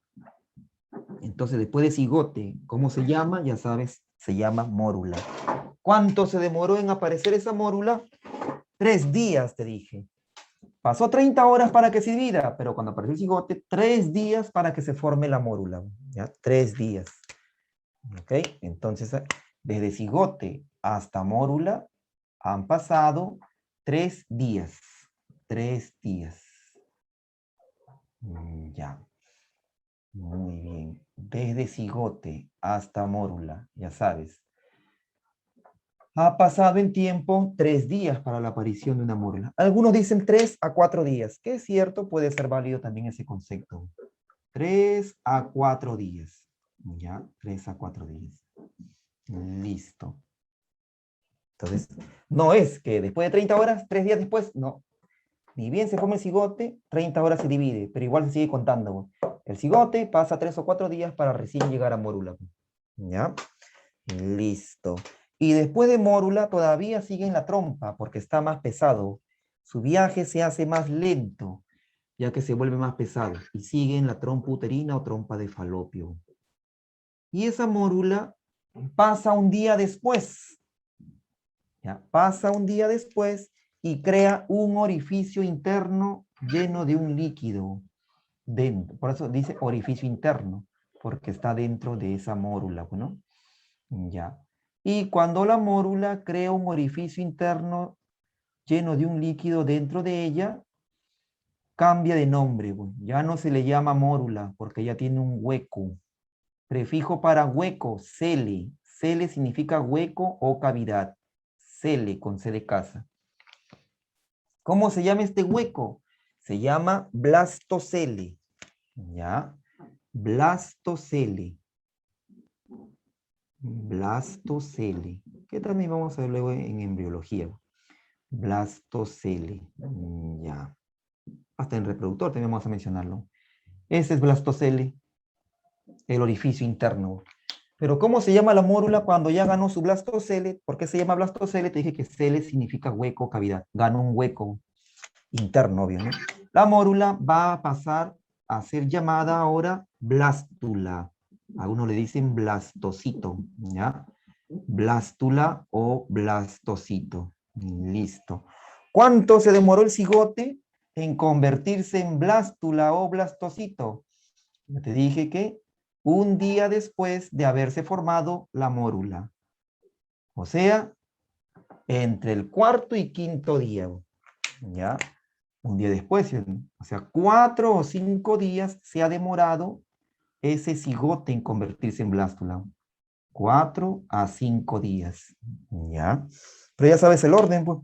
Entonces, después de cigote, ¿cómo se llama? Ya sabes, se llama mórula. ¿Cuánto se demoró en aparecer esa mórula? 3 días, te dije. Pasó 30 horas para que se divida, pero cuando apareció el cigote, 3 días para que se forme la mórula. ¿Ya? 3 días. ¿Ok? Entonces, desde cigote hasta mórula han pasado 3 días. 3 días. Ya. Muy bien. Desde cigote hasta mórula, ya sabes. Ha pasado en tiempo 3 días para la aparición de una mórula. Algunos dicen 3 a 4 días, que es cierto, puede ser válido también ese concepto. 3 a 4 días. Ya, 3 a 4 días. Listo. Entonces, no es que después de 30 horas, 3 días después, no. Ni bien se forma el cigote, 30 horas se divide, pero igual se sigue contando. El cigote pasa 3 o 4 días para recién llegar a mórula. ¿Ya? Listo. Y después de mórula todavía sigue en la trompa porque está más pesado. Su viaje se hace más lento, ya que se vuelve más pesado. Y sigue en la trompa uterina o trompa de falopio. Y esa mórula pasa un día después. ¿Ya? Pasa un día después y crea un orificio interno lleno de un líquido dentro. Por eso dice orificio interno, porque está dentro de esa mórula, ¿no? Ya. Y cuando la mórula crea un orificio interno lleno de un líquido dentro de ella, cambia de nombre, ¿no? Ya no se le llama mórula, porque ya tiene un hueco. Prefijo para hueco, cele. Cele significa hueco o cavidad. Cele, con C de casa. ¿Cómo se llama este hueco? Se llama blastocele. ¿Ya? Blastocele. Blastocele. Que también vamos a ver luego en embriología. Blastocele. Ya. Hasta en reproductor también vamos a mencionarlo. Ese es blastocele. El orificio interno. Pero ¿cómo se llama la mórula cuando ya ganó su blastocele? ¿Por qué se llama blastocele? Te dije que cele significa hueco, cavidad. Ganó un hueco interno, obvio, ¿no? La mórula va a pasar a ser llamada ahora blástula. A uno le dicen blastocito, ¿ya? Blástula o blastocito. Listo. ¿Cuánto se demoró el cigote en convertirse en blástula o blastocito? Ya te dije que un día después de haberse formado la mórula. O sea, entre el cuarto y quinto día. ¿Ya? Un día después, o sea, 4 o 5 días se ha demorado ese cigote en convertirse en blástula. 4 a 5 días. ¿Ya? Pero ya sabes el orden, pues.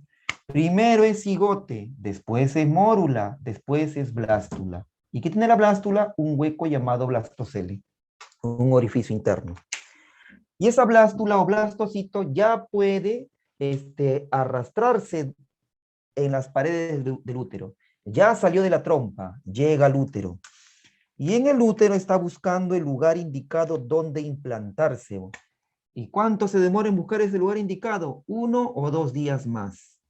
Primero es cigote, después es mórula, después es blástula. ¿Y qué tiene la blástula? Un hueco llamado blastocele. Un orificio interno. Y esa blástula o blastocito ya puede arrastrarse en las paredes del útero. Ya salió de la trompa, llega al útero. Y en el útero está buscando el lugar indicado donde implantarse. ¿Y cuánto se demora en buscar ese lugar indicado? 1 o 2 días más.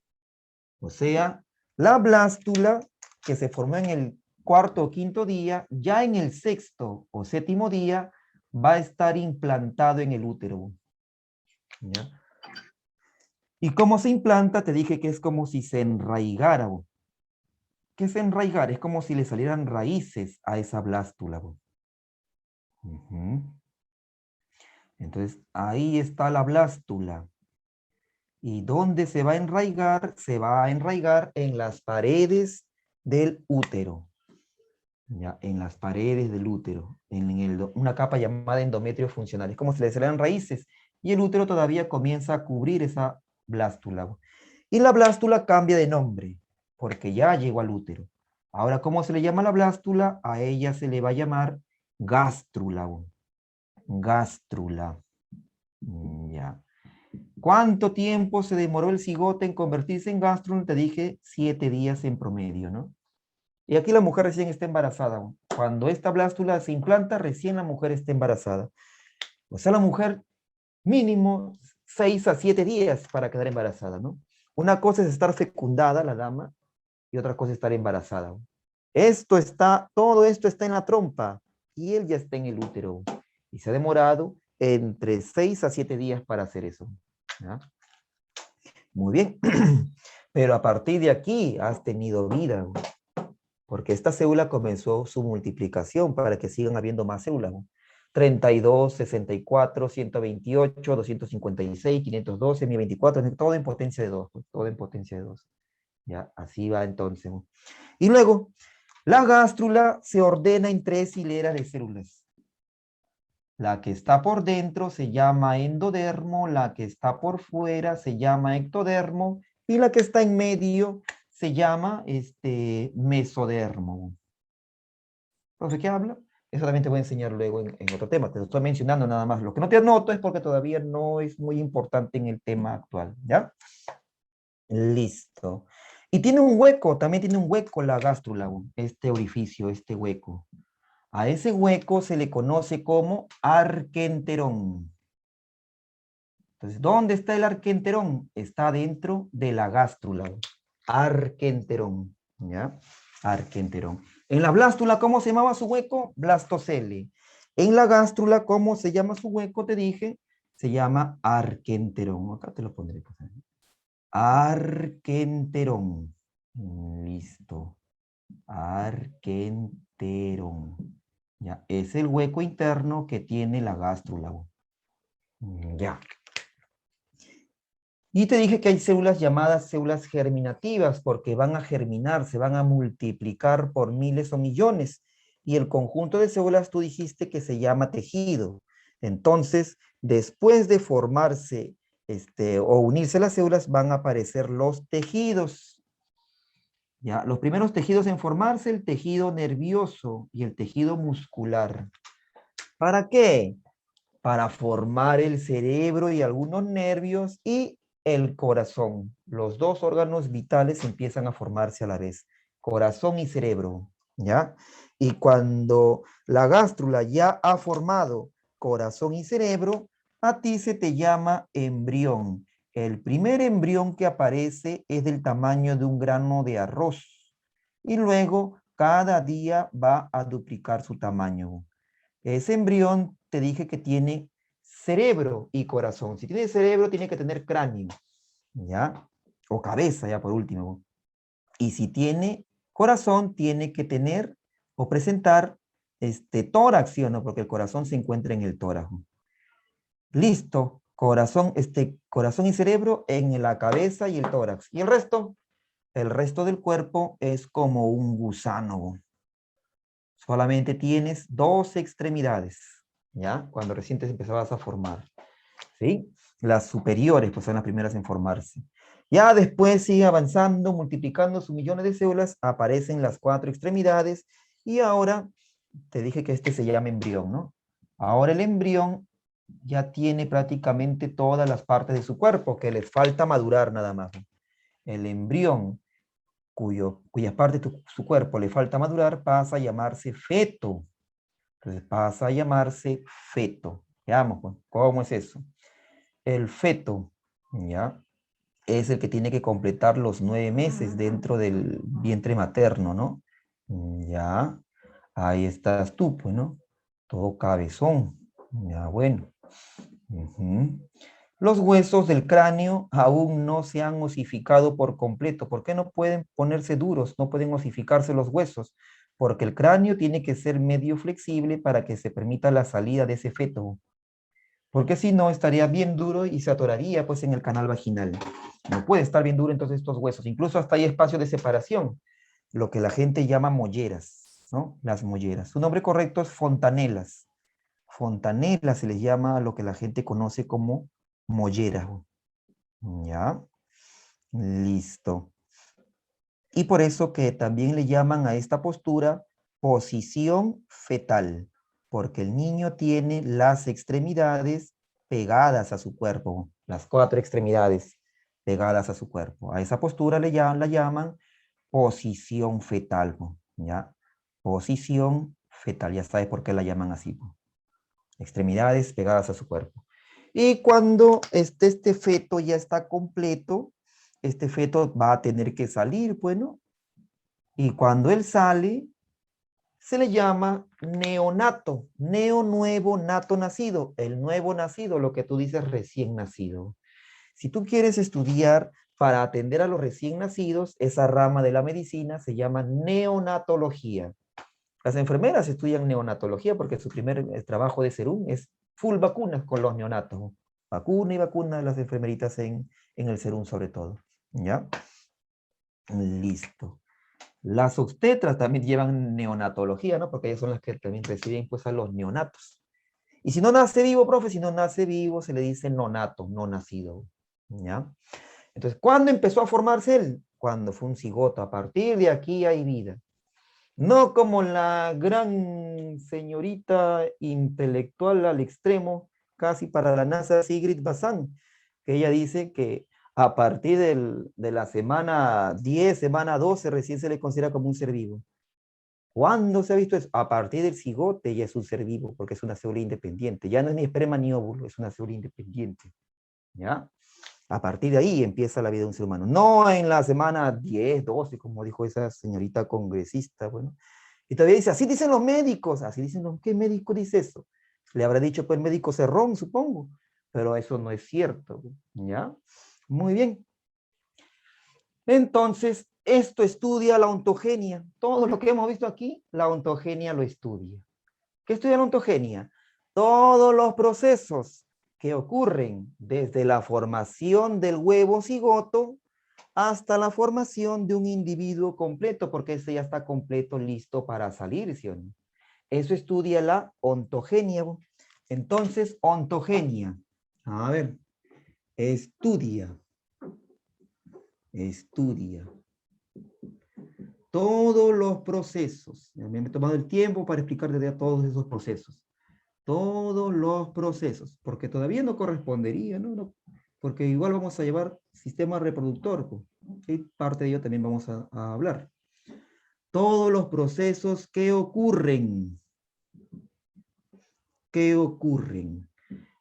O sea, la blástula que se formó en el cuarto o quinto día, ya en el sexto o séptimo día, va a estar implantado en el útero. ¿Ya? ¿Y cómo se implanta? Te dije que es como si se enraigara. ¿Qué es enraigar? Es como si le salieran raíces a esa blástula. Entonces, ahí está la blástula. ¿Y dónde se va a enraigar? Se va a enraigar en las paredes del útero. ¿Ya? En las paredes del útero. En una capa llamada endometrio funcional. Es como si le salieran raíces. Y el útero todavía comienza a cubrir esa blástula. Y la blástula cambia de nombre, porque ya llegó al útero. Ahora, ¿cómo se le llama a la blástula? A ella se le va a llamar gástrula. Gástrula. Ya. ¿Cuánto tiempo se demoró el cigote en convertirse en gástrula? Te dije 7 días en promedio, ¿no? Y aquí la mujer recién está embarazada. Cuando esta blástula se implanta, recién la mujer está embarazada. O sea, la mujer mínimo 6 a 7 días para quedar embarazada, ¿no? Una cosa es estar fecundada, la dama, y otra cosa es estar embarazada. Todo esto está en la trompa, y él ya está en el útero. Y se ha demorado entre 6 a 7 días para hacer eso. ¿Ya? Muy bien. Pero a partir de aquí has tenido vida, porque esta célula comenzó su multiplicación para que sigan habiendo más células. 32, 64, 128, 256, 512, 1024, todo en potencia de 2. Todo en potencia de 2. Ya, así va entonces. Y luego, la gástrula se ordena en 3 hileras de células. La que está por dentro se llama endodermo, la que está por fuera se llama ectodermo, y la que está en medio se llama mesodermo. Entonces, ¿qué habla? Eso también te voy a enseñar luego en otro tema. Te lo estoy mencionando nada más. Lo que no te anoto es porque todavía no es muy importante en el tema actual. ¿Ya? Listo. Y tiene un hueco, también tiene un hueco la gástrula, este orificio, este hueco. A ese hueco se le conoce como arquenterón. Entonces, ¿dónde está el arquenterón? Está dentro de la gástrula. Arquenterón. ¿Ya? Arquenterón. En la blástula, ¿cómo se llamaba su hueco? Blastocele. En la gástrula, ¿cómo se llama su hueco? Te dije, se llama arquenterón. Acá te lo pondré. Arquenterón. Listo. Arquenterón. Ya, es el hueco interno que tiene la gástrula. Ya. Y te dije que hay células llamadas células germinativas porque van a germinar, se van a multiplicar por miles o millones. Y el conjunto de células tú dijiste que se llama tejido. Entonces, después de formarse o unirse las células, van a aparecer los tejidos. ¿Ya? Los primeros tejidos en formarse, el tejido nervioso y el tejido muscular. ¿Para qué? Para formar el cerebro y algunos nervios y el corazón. Los dos órganos vitales empiezan a formarse a la vez. Corazón y cerebro, ¿ya? Y cuando la gástrula ya ha formado corazón y cerebro, a ti se te llama embrión. El primer embrión que aparece es del tamaño de un grano de arroz. Y luego, cada día va a duplicar su tamaño. Ese embrión te dije que tiene cerebro y corazón. Si tiene cerebro, tiene que tener cráneo, ¿ya? O cabeza, ya por último. Y si tiene corazón, tiene que tener o presentar tórax, ¿sí o no? Porque el corazón se encuentra en el tórax. Listo. Corazón, corazón y cerebro en la cabeza y el tórax. ¿Y el resto? El resto del cuerpo es como un gusano. Solamente tienes 2 extremidades, ¿ya? Cuando recién te empezabas a formar, ¿sí? Las superiores, pues son las primeras en formarse. Ya después sigue avanzando, multiplicando sus millones de células, aparecen las 4 extremidades, y ahora te dije que se llama embrión, ¿no? Ahora el embrión ya tiene prácticamente todas las partes de su cuerpo, que les falta madurar nada más. El embrión cuya parte de su cuerpo le falta madurar, pasa a llamarse feto. Entonces pasa a llamarse feto. Veamos, pues, ¿cómo es eso? El feto, ¿ya? Es el que tiene que completar los 9 meses dentro del vientre materno, ¿no? Ya, ahí estás tú, pues, ¿no? Todo cabezón. Ya, bueno. Los huesos del cráneo aún no se han osificado por completo. ¿Por qué no pueden ponerse duros? No pueden osificarse los huesos. Porque el cráneo tiene que ser medio flexible para que se permita la salida de ese feto. Porque si no, estaría bien duro y se atoraría pues en el canal vaginal. No puede estar bien duro entonces estos huesos. Incluso hasta hay espacio de separación. Lo que la gente llama molleras, ¿no? Las molleras. Su nombre correcto es fontanelas. Fontanelas se les llama a lo que la gente conoce como molleras. ¿Ya? Listo. Y por eso que también le llaman a esta postura posición fetal, porque el niño tiene las extremidades pegadas a su cuerpo, las 4 extremidades pegadas a su cuerpo. A esa postura la llaman posición fetal, ¿ya? Posición fetal, ya sabes por qué la llaman así. Extremidades pegadas a su cuerpo. Y cuando este feto ya está completo, este feto va a tener que salir, bueno, y cuando él sale, se le llama neonato, nuevo, nato nacido, el nuevo nacido, lo que tú dices recién nacido. Si tú quieres estudiar para atender a los recién nacidos, esa rama de la medicina se llama neonatología. Las enfermeras estudian neonatología porque su primer trabajo de serum es full vacunas con los neonatos. Vacuna y vacuna las enfermeritas en el serum sobre todo. ¿Ya? Listo. Las obstetras también llevan neonatología, ¿no? Porque ellas son las que también reciben pues a los neonatos. Y si no nace vivo, profe, si no nace vivo, se le dice nonato, no nacido. ¿Ya? Entonces, ¿cuándo empezó a formarse él? Cuando fue un cigoto. A partir de aquí hay vida. No como la gran señorita intelectual al extremo, casi para la NASA, Sigrid Bazán, que ella dice que a partir de la semana 10, semana 12, recién se le considera como un ser vivo. ¿Cuándo se ha visto eso? A partir del cigote ya es un ser vivo, porque es una célula independiente. Ya no es ni esperma ni óvulo, es una célula independiente. ¿Ya? A partir de ahí empieza la vida de un ser humano. No en la semana 10, 12, como dijo esa señorita congresista. Bueno. Y todavía dice, así dicen los médicos. Así dicen los, ¿qué médico dice eso? Le habrá dicho pues el médico Cerrón, supongo. Pero eso no es cierto. ¿Ya? Muy bien. Entonces, esto estudia la ontogenia. Todo lo que hemos visto aquí, la ontogenia lo estudia. ¿Qué estudia la ontogenia? Todos los procesos que ocurren desde la formación del huevo cigoto hasta la formación de un individuo completo, porque ese ya está completo, listo para salir, ¿sí o no? Eso estudia la ontogenia. Entonces, ontogenia. A ver, estudia todos los procesos. Me he tomado el tiempo para explicarte ya todos esos procesos. Todos los procesos, porque todavía no correspondería, ¿no? Porque igual vamos a llevar sistema reproductor, y parte de ello también vamos a hablar. Todos los procesos que ocurren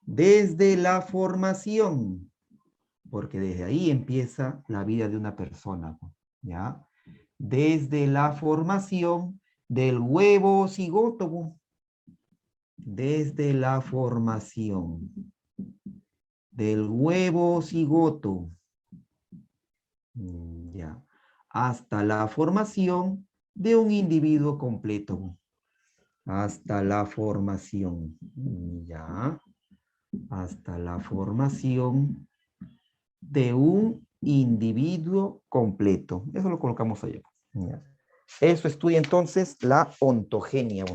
desde la formación, porque desde ahí empieza la vida de una persona, ¿ya? Desde la formación del huevo cigoto, desde la formación del huevo cigoto, ya, hasta la formación de un individuo completo, hasta la formación, ya, hasta la formación de un individuo completo. Eso lo colocamos allá. Ya. Eso estudia entonces la ontogenia.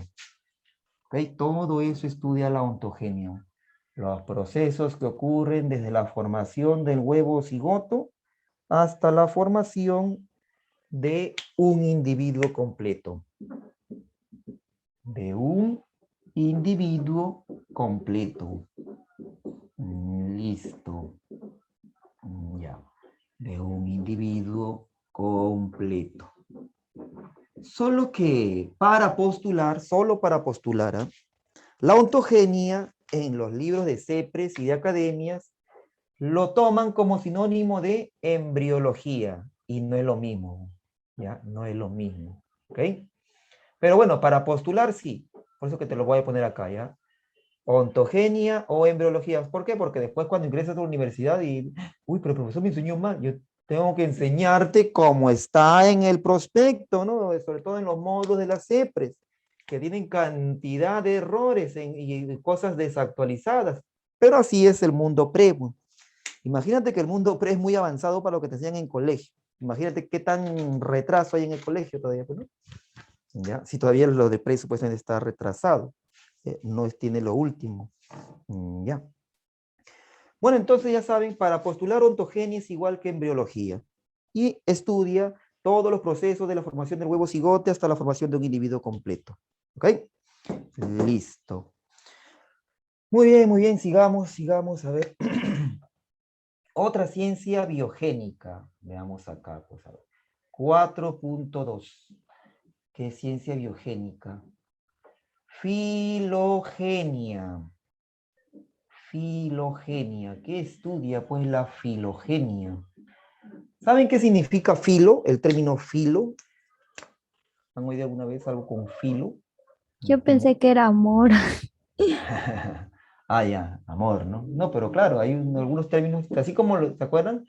¿Okay? Todo eso estudia la ontogenia. Los procesos que ocurren desde la formación del huevo cigoto hasta la formación de un individuo completo. De un individuo completo. Listo. Ya. De un individuo completo. Solo que para postular, solo para postular, ¿eh? La ontogenia en los libros de CEPRES y de academias lo toman como sinónimo de embriología y no es lo mismo, ¿ya? No es lo mismo, ¿ok? Pero bueno, para postular sí, por eso que te lo voy a poner acá, ¿ya? Ontogenia o embriología. ¿Por qué? Porque después cuando ingresas a la universidad y, uy, pero el profesor me enseñó mal, yo tengo que enseñarte cómo está en el prospecto, ¿no? Sobre todo en los módulos de las CEPRES, que tienen cantidad de errores y cosas desactualizadas. Pero así es el mundo pre. Imagínate que el mundo pre es muy avanzado para lo que te enseñan en colegio. Imagínate qué tan retraso hay en el colegio todavía, ¿no? ¿Ya? Si todavía lo de pre supuestamente está retrasado. No tiene lo último. Ya. Bueno, entonces ya saben, para postular ontogenia es igual que embriología. Y estudia todos los procesos de la formación del huevo cigote hasta la formación de un individuo completo. ¿Ok? Listo. Muy bien, sigamos, a ver. Otra ciencia biogénica. Veamos acá, pues a ver. 4.2. ¿Qué es ciencia biogénica? Filogenia. Filogenia. ¿Qué estudia pues la filogenia? ¿Saben qué significa filo? El término filo. ¿Han oído alguna vez algo con filo? Yo pensé que era amor. Ah, ya, amor, ¿no? No, pero claro, hay algunos términos, así como, ¿se acuerdan?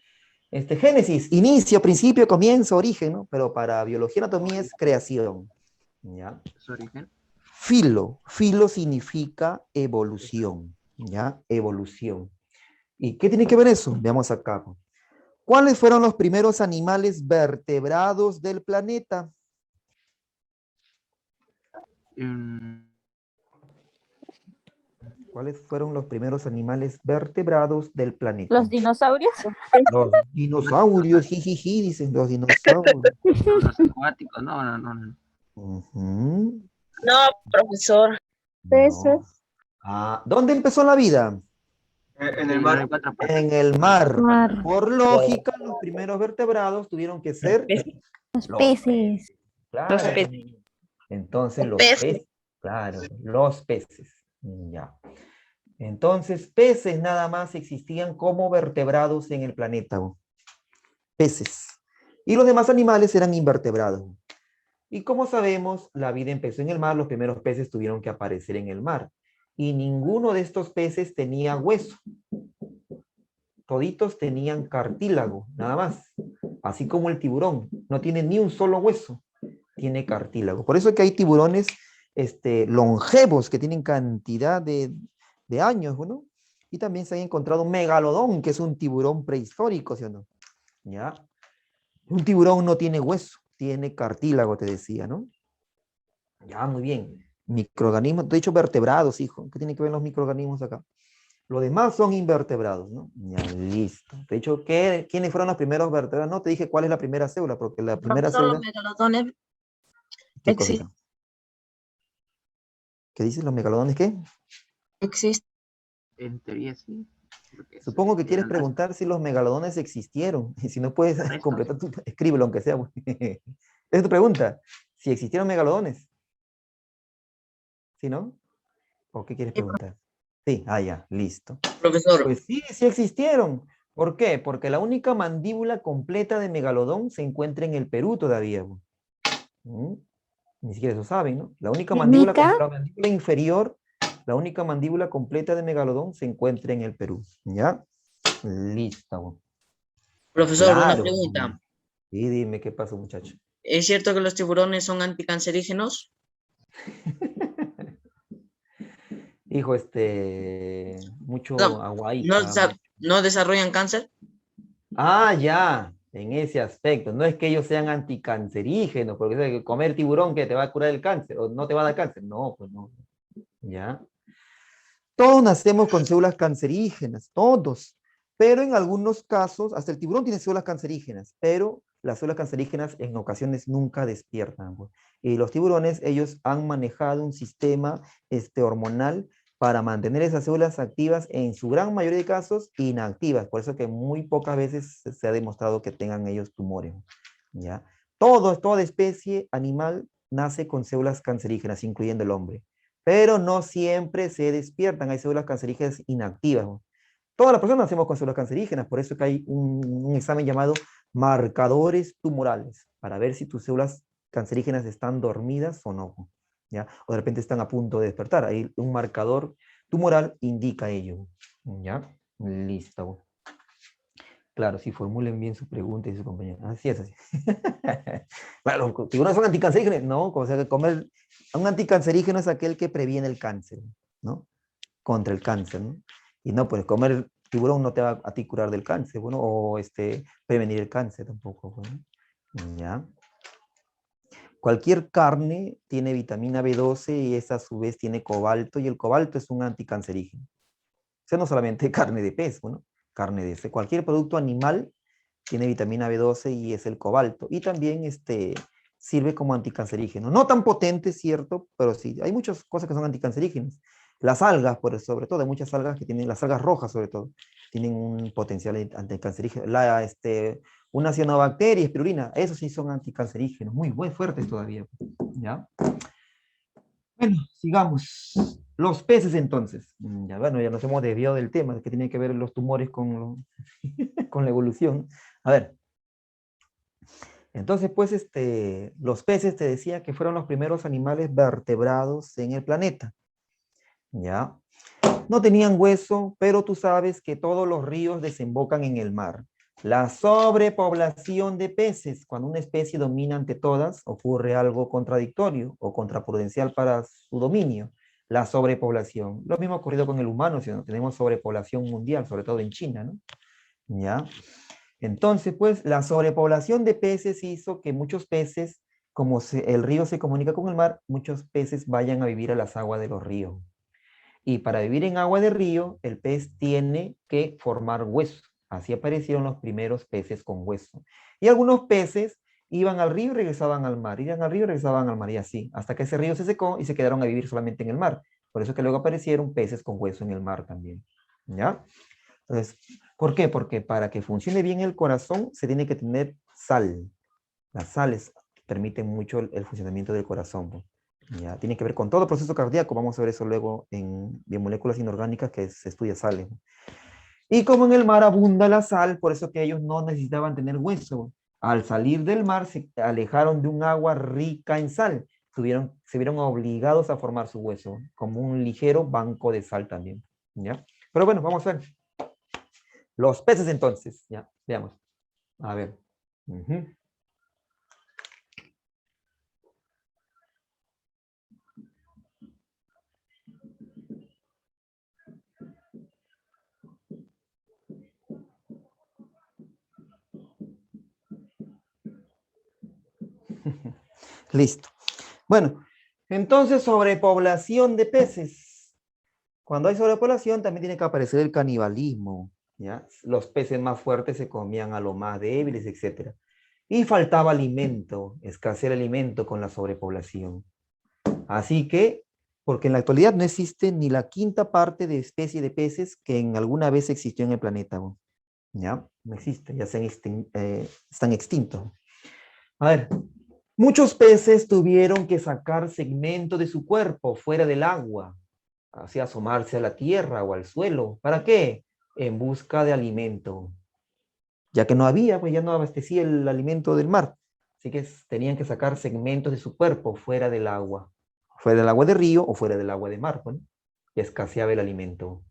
Génesis, inicio, principio, comienzo, origen, ¿no? Pero para biología y anatomía es creación. ¿Ya? Su origen. Filo significa evolución, ¿ya? Evolución. ¿Y qué tiene que ver eso? Veamos acá. ¿Cuáles fueron los primeros animales vertebrados del planeta? Mm, ¿Cuáles fueron los primeros animales vertebrados del planeta? Los dinosaurios. Los dinosaurios, jijiji, dicen los dinosaurios. los acuáticos, no. Ujú. No, profesor. No. Ah, ¿dónde empezó la vida? En el mar. En el mar. Mar. Por lógica, los primeros vertebrados tuvieron que ser Los los peces. Claro. Los peces. Entonces, los Peces. peces. Claro, los peces. Ya. Entonces, peces nada más existían como vertebrados en el planeta. Peces. Y los demás animales eran invertebrados. Y como sabemos, la vida empezó en el mar, los primeros peces tuvieron que aparecer en el mar. Y ninguno de estos peces tenía hueso. Toditos tenían cartílago, nada más. Así como el tiburón, no tiene ni un solo hueso, tiene cartílago. Por eso es que hay tiburones longevos que tienen cantidad de años, ¿no? Y también se ha encontrado un megalodón, que es un tiburón prehistórico, ¿sí o no? ¿Ya? Un tiburón no tiene hueso, tiene cartílago, te decía, ¿no? Ya, muy bien. Microorganismos, de hecho, vertebrados, hijo. ¿Qué tienen que ver los microorganismos acá? Los demás son invertebrados, ¿no? Ya, listo. De hecho, ¿quiénes fueron los primeros vertebrados? No te dije cuál es la primera célula, porque la primera Profesor, célula... los megalodones ¿Qué cosa? existen. ¿Qué dices? ¿Los megalodones qué? Existen. En teoría sí. porque Supongo que eran quieres preguntar si los megalodones existieron. Y si no puedes restos. completar, escríbelo aunque sea. Esa es tu pregunta. Si existieron megalodones. ¿Sí, no? ¿O qué quieres preguntar? Sí, ya, listo. Profesor, Pues sí, sí existieron. ¿Por qué? Porque la única mandíbula completa de megalodón se encuentra en el Perú todavía. ¿Mm? Ni siquiera eso saben, ¿no? La única mandíbula, ¿Mica? la mandíbula inferior, la única mandíbula completa de megalodón se encuentra en el Perú. ¿Ya? Listo. profesor, una Claro. pregunta. Sí, dime qué pasó, muchacho. ¿Es cierto que los tiburones son anticancerígenos? Hijo, mucho No, aguaita. ¿no desarrollan cáncer? Ya, en ese aspecto. No es que ellos sean anticancerígenos, porque ¿sabes? Comer tiburón que te va a curar el cáncer o no te va a dar cáncer. No, pues no. Ya. Todos nacemos con células cancerígenas, todos. Pero en algunos casos, hasta el tiburón tiene células cancerígenas, pero las células cancerígenas en ocasiones nunca despiertan, pues. Y los tiburones, ellos han manejado un sistema hormonal para mantener esas células activas, en su gran mayoría de casos inactivas. Por eso que muy pocas veces se ha demostrado que tengan ellos tumores, ¿ya? Toda especie animal nace con células cancerígenas, incluyendo el hombre. Pero no siempre se despiertan, hay células cancerígenas inactivas, ¿no? Todas las personas nacemos con células cancerígenas, por eso que hay un examen llamado marcadores tumorales, para ver si tus células cancerígenas están dormidas o no, ¿ya? O de repente están a punto de despertar. Ahí un marcador tumoral indica ello, ¿ya? Listo. Claro, si formulen bien su pregunta y su compañero. Así es, así. Claro, los tiburones son anticancerígenos. No, o sea, que comer un anticancerígeno es aquel que previene el cáncer, ¿no? Contra el cáncer, ¿no? Y no, pues comer tiburón no te va a ti curar del cáncer, bueno, o prevenir el cáncer tampoco, bueno. ¿Ya? Cualquier carne tiene vitamina B12 y esa a su vez tiene cobalto, y el cobalto es un anticancerígeno. O sea, no solamente carne de pez, bueno, carne de cualquier producto animal tiene vitamina B12 y es el cobalto. Y también sirve como anticancerígeno. No tan potente, cierto, pero sí, hay muchas cosas que son anticancerígenas. Las algas, sobre todo, hay muchas algas que tienen, las algas rojas sobre todo, tienen un potencial anticancerígeno. Una cianobacteria, espirulina, esos sí son anticancerígenos, muy fuertes todavía, ¿ya? Bueno, sigamos. Los peces entonces. Ya, bueno, ya nos hemos desviado del tema, que tiene que ver los tumores con, con la evolución. A ver. Entonces, pues, los peces te decía que fueron los primeros animales vertebrados en el planeta. ¿Ya? No tenían hueso, pero tú sabes que todos los ríos desembocan en el mar. La sobrepoblación de peces, cuando una especie domina ante todas, ocurre algo contradictorio o contraprudencial para su dominio. La sobrepoblación. Lo mismo ha ocurrido con el humano, si no tenemos sobrepoblación mundial, sobre todo en China, ¿no? ¿Ya? Entonces, pues, la sobrepoblación de peces hizo que muchos peces, como el río se comunica con el mar, muchos peces vayan a vivir a las aguas de los ríos. Y para vivir en agua de río, el pez tiene que formar huesos. Así aparecieron los primeros peces con hueso. Y algunos peces iban al río y regresaban al mar, iban al río y regresaban al mar, y así, hasta que ese río se secó y se quedaron a vivir solamente en el mar. Por eso que luego aparecieron peces con hueso en el mar también. ¿Ya? Entonces, ¿por qué? Porque para que funcione bien el corazón se tiene que tener sal. Las sales permiten mucho el funcionamiento del corazón, ¿no? Ya, tiene que ver con todo el proceso cardíaco. Vamos a ver eso luego en biomoléculas inorgánicas que se estudia sales. Y como en el mar abunda la sal, por eso que ellos no necesitaban tener hueso. Al salir del mar se alejaron de un agua rica en sal. Se vieron obligados a formar su hueso, como un ligero banco de sal también. ¿Ya? Pero bueno, vamos a ver. Los peces entonces, ya, veamos. A ver. Listo. Bueno, entonces sobrepoblación de peces. Cuando hay sobrepoblación también tiene que aparecer el canibalismo, ¿ya? Los peces más fuertes se comían a los más débiles, etc. Y faltaba alimento, escaseaba el alimento con la sobrepoblación. Así que, porque en la actualidad no existe ni la quinta parte de especie de peces que en alguna vez existió en el planeta, ¿ya? No existe, ya están extintos. A ver, muchos peces tuvieron que sacar segmentos de su cuerpo fuera del agua, así asomarse a la tierra o al suelo. ¿Para qué? En busca de alimento. Ya que no había, pues ya no abastecía el alimento del mar. Así que tenían que sacar segmentos de su cuerpo fuera del agua de río o fuera del agua de mar, ¿no? Y escaseaba el alimento.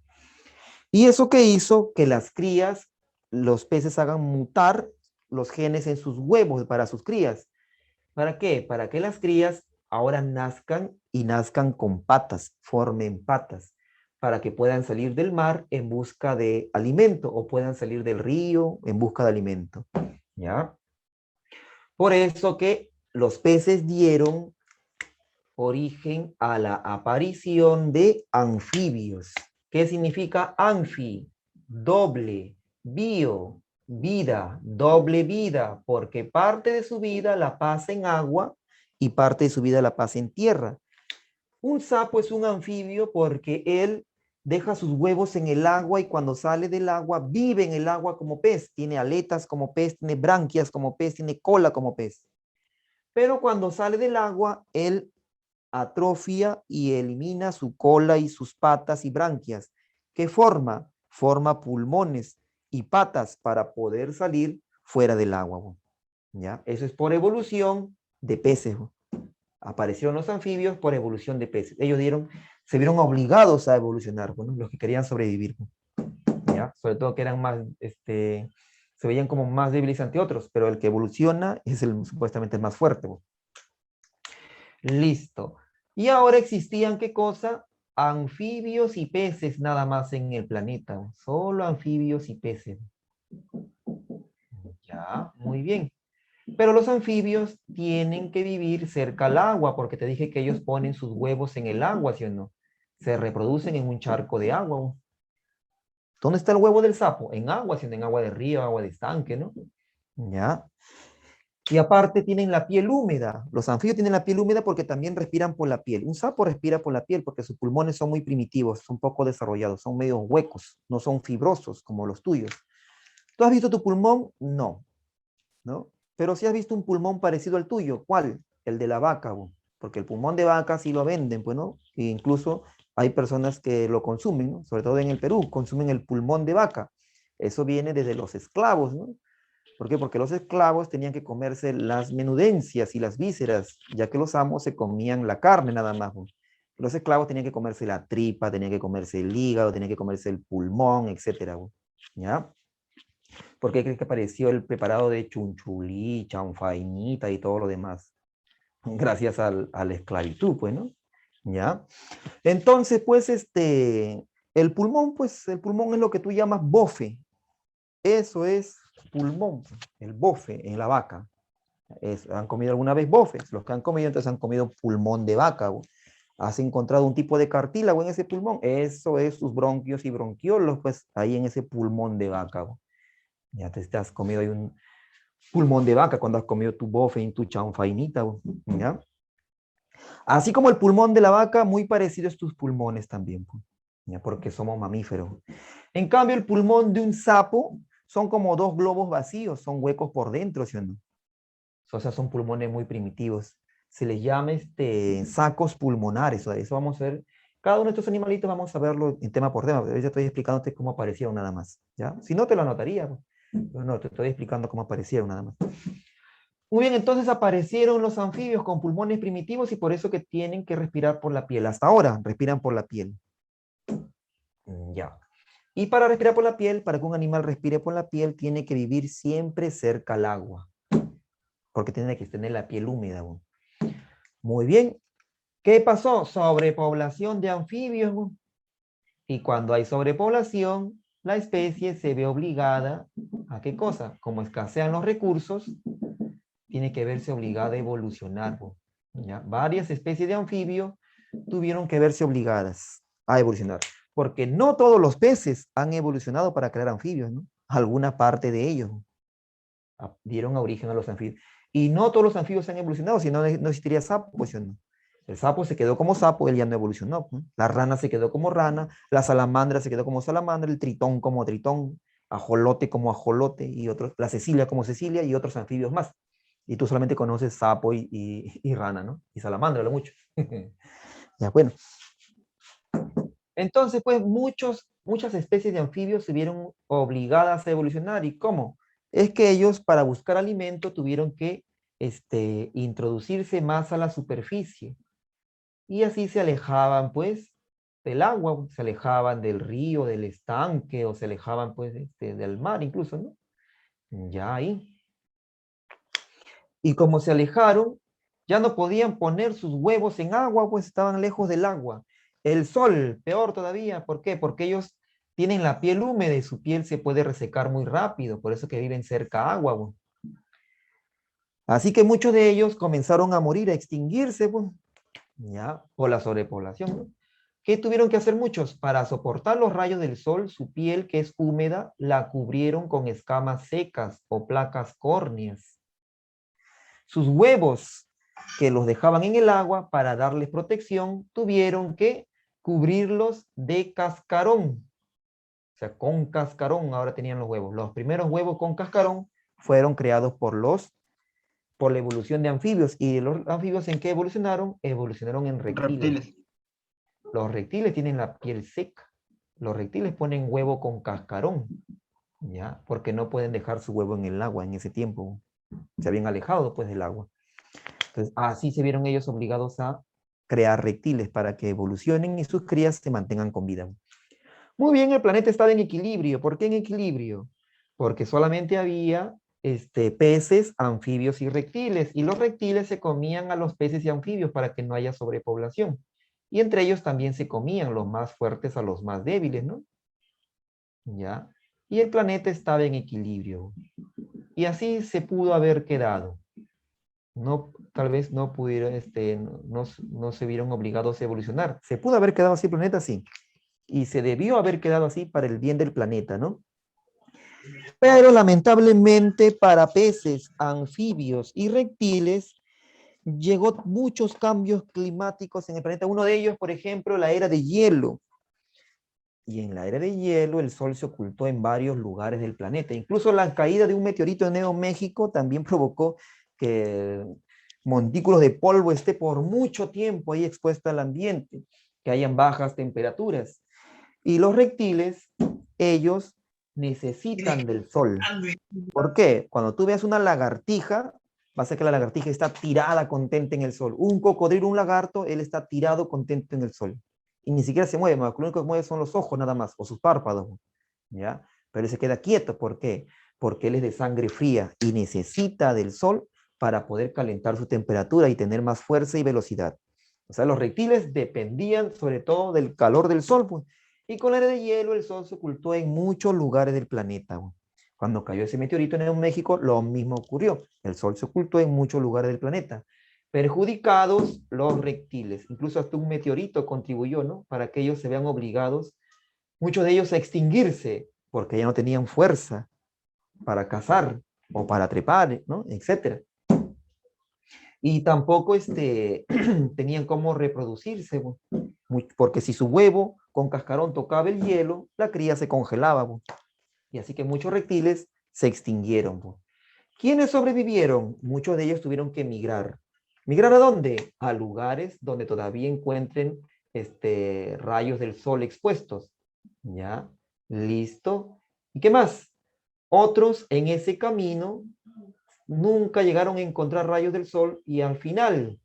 Y eso que hizo que las crías, los peces hagan mutar los genes en sus huevos para sus crías. ¿Para qué? Para que las crías ahora nazcan y nazcan con patas, formen patas, para que puedan salir del mar en busca de alimento o puedan salir del río en busca de alimento. ¿Ya? Por eso que los peces dieron origen a la aparición de anfibios. ¿Qué significa anfi? Doble, bio, vida, doble vida, porque parte de su vida la pasa en agua y parte de su vida la pasa en tierra. Un sapo es un anfibio porque él deja sus huevos en el agua y cuando sale del agua vive en el agua como pez. Tiene aletas como pez, tiene branquias como pez, tiene cola como pez. Pero cuando sale del agua, él atrofia y elimina su cola y sus patas y branquias. ¿Qué forma? Forma pulmones y patas para poder salir fuera del agua. ¿Ya? Eso es por evolución de peces. Aparecieron los anfibios por evolución de peces. Ellos se vieron obligados a evolucionar, bueno, los que querían sobrevivir. ¿Ya? Sobre todo que eran más, se veían como más débiles ante otros, pero el que evoluciona es supuestamente el más fuerte. Listo. Y ahora existían, ¿qué cosa? Anfibios y peces nada más en el planeta. Solo anfibios y peces. Ya, muy bien. Pero los anfibios tienen que vivir cerca al agua, porque te dije que ellos ponen sus huevos en el agua, ¿sí o no? Se reproducen en un charco de agua. ¿Dónde está el huevo del sapo? En agua, sino en agua de río, agua de estanque, ¿no? Ya. Y aparte tienen la piel húmeda. Los anfibios tienen la piel húmeda porque también respiran por la piel. Un sapo respira por la piel porque sus pulmones son muy primitivos, son poco desarrollados, son medio huecos, no son fibrosos como los tuyos. ¿Tú has visto tu pulmón? No. ¿No? Pero si has visto un pulmón parecido al tuyo. ¿Cuál? El de la vaca, porque el pulmón de vaca sí lo venden, pues, ¿no? E incluso hay personas que lo consumen, ¿no? Sobre todo en el Perú, consumen el pulmón de vaca. Eso viene desde los esclavos, ¿no? ¿Por qué? Porque los esclavos tenían que comerse las menudencias y las vísceras, ya que los amos se comían la carne nada más. ¿No? Los esclavos tenían que comerse la tripa, tenían que comerse el hígado, tenían que comerse el pulmón, etc. ¿Ya? ¿Por qué crees que apareció el preparado de chunchulí, chanfainita y todo lo demás? Gracias a la esclavitud, pues, ¿no? ¿Ya? Entonces, pues, el pulmón es lo que tú llamas bofe. Eso es pulmón, el bofe en la vaca. ¿Han comido alguna vez bofes? Los que han comido, entonces han comido pulmón de vaca. ¿Has encontrado un tipo de cartílago en ese pulmón? Eso es sus bronquios y bronquiolos, pues ahí en ese pulmón de vaca. Ya te has comido ahí un pulmón de vaca cuando has comido tu bofe y tu chanfainita, ¿ya? Así como el pulmón de la vaca, muy parecido a tus pulmones también, ¿ya? Porque somos mamíferos. En cambio, el pulmón de un sapo son como dos globos vacíos, son huecos por dentro, ¿sí o no? O sea, son pulmones muy primitivos. Se les llama sacos pulmonares. O sea, eso vamos a ver. Cada uno de estos animalitos vamos a verlo en tema por tema. Pero ya estoy explicándote cómo aparecieron nada más. ¿Ya? Si no, te lo anotaría. Pero no, te estoy explicando cómo aparecieron nada más. Muy bien, entonces aparecieron los anfibios con pulmones primitivos y por eso que tienen que respirar por la piel. Hasta ahora respiran por la piel. Ya. Y para respirar por la piel, para que un animal respire por la piel, tiene que vivir siempre cerca al agua. Porque tiene que tener la piel húmeda. Muy bien. ¿Qué pasó? Sobrepoblación de anfibios. Y cuando hay sobrepoblación, la especie se ve obligada ¿a qué cosa? Como escasean los recursos, tiene que verse obligada a evolucionar. ¿Ya? Varias especies de anfibios tuvieron que verse obligadas a evolucionar. Porque no todos los peces han evolucionado para crear anfibios, ¿no? Alguna parte de ellos dieron origen a los anfibios. Y no todos los anfibios han evolucionado, si no, no existiría sapo, pues no. El sapo se quedó como sapo, él ya no evolucionó. ¿No? La rana se quedó como rana, la salamandra se quedó como salamandra, el tritón como tritón, ajolote como ajolote, y otros, la cecilia como cecilia, y otros anfibios más. Y tú solamente conoces sapo y rana, ¿no? Y salamandra, lo mucho. Ya, bueno. Entonces, pues, muchas especies de anfibios se vieron obligadas a evolucionar. ¿Y cómo? Es que ellos, para buscar alimento, tuvieron que introducirse más a la superficie. Y así se alejaban, pues, del agua, se alejaban del río, del estanque, o se alejaban, pues, del mar incluso, ¿no? Ya ahí. Y como se alejaron, ya no podían poner sus huevos en agua, pues estaban lejos del agua. El sol, peor todavía, ¿por qué? Porque ellos tienen la piel húmeda y su piel se puede resecar muy rápido, por eso que viven cerca a agua. Pues. Así que muchos de ellos comenzaron a morir, a extinguirse, pues, ya, por la sobrepoblación. ¿No? ¿Qué tuvieron que hacer muchos? Para soportar los rayos del sol, su piel, que es húmeda, la cubrieron con escamas secas o placas córneas. Sus huevos, que los dejaban en el agua para darles protección, tuvieron que cubrirlos de cascarón. O sea, con cascarón ahora tenían los huevos. Los primeros huevos con cascarón fueron creados por la evolución de anfibios. ¿Y los anfibios en qué evolucionaron? Evolucionaron en reptiles. Los reptiles tienen la piel seca. Los reptiles ponen huevo con cascarón, ¿ya? Porque no pueden dejar su huevo en el agua en ese tiempo. Se habían alejado pues del agua. Entonces, así se vieron ellos obligados a crear reptiles para que evolucionen y sus crías se mantengan con vida. Muy bien, el planeta estaba en equilibrio. ¿Por qué en equilibrio? Porque solamente había peces, anfibios y reptiles. Y los reptiles se comían a los peces y anfibios para que no haya sobrepoblación. Y entre ellos también se comían los más fuertes a los más débiles, ¿no? ¿Ya? Y el planeta estaba en equilibrio. Y así se pudo haber quedado. No, tal vez no pudieron, no se vieron obligados a evolucionar. Se pudo haber quedado así el planeta, sí. Y se debió haber quedado así para el bien del planeta, ¿no? Pero lamentablemente para peces, anfibios y reptiles llegó muchos cambios climáticos en el planeta. Uno de ellos, por ejemplo, la era de hielo. Y en la era de hielo el sol se ocultó en varios lugares del planeta. Incluso la caída de un meteorito en Nuevo México también provocó que montículos de polvo esté por mucho tiempo ahí expuesto al ambiente, que hayan bajas temperaturas. Y los reptiles, ellos necesitan del sol. ¿Por qué? Cuando tú veas una lagartija, va a ser que la lagartija está tirada contenta en el sol. Un cocodrilo, un lagarto, él está tirado contento en el sol. Y ni siquiera se mueve, lo único que mueve son los ojos nada más, o sus párpados, ¿ya? Pero él se queda quieto, ¿por qué? Porque él es de sangre fría y necesita del sol para poder calentar su temperatura y tener más fuerza y velocidad. O sea, los reptiles dependían sobre todo del calor del sol, pues. Y con la era de hielo el sol se ocultó en muchos lugares del planeta. Cuando cayó ese meteorito en México, lo mismo ocurrió. El Sol se ocultó en muchos lugares del planeta. Perjudicados los reptiles. Incluso hasta un meteorito contribuyó, ¿no? Para que ellos se vean obligados, muchos de ellos a extinguirse, porque ya no tenían fuerza para cazar o para trepar, ¿no? Etcétera. Y tampoco tenían cómo reproducirse, porque si su huevo con cascarón tocaba el hielo, la cría se congelaba. Y así que muchos reptiles se extinguieron. ¿Quiénes sobrevivieron? Muchos de ellos tuvieron que emigrar. ¿Migrar a dónde? A lugares donde todavía encuentren rayos del sol expuestos. ¿Ya? Listo. ¿Y qué más? Otros en ese camino nunca llegaron a encontrar rayos del sol y al final,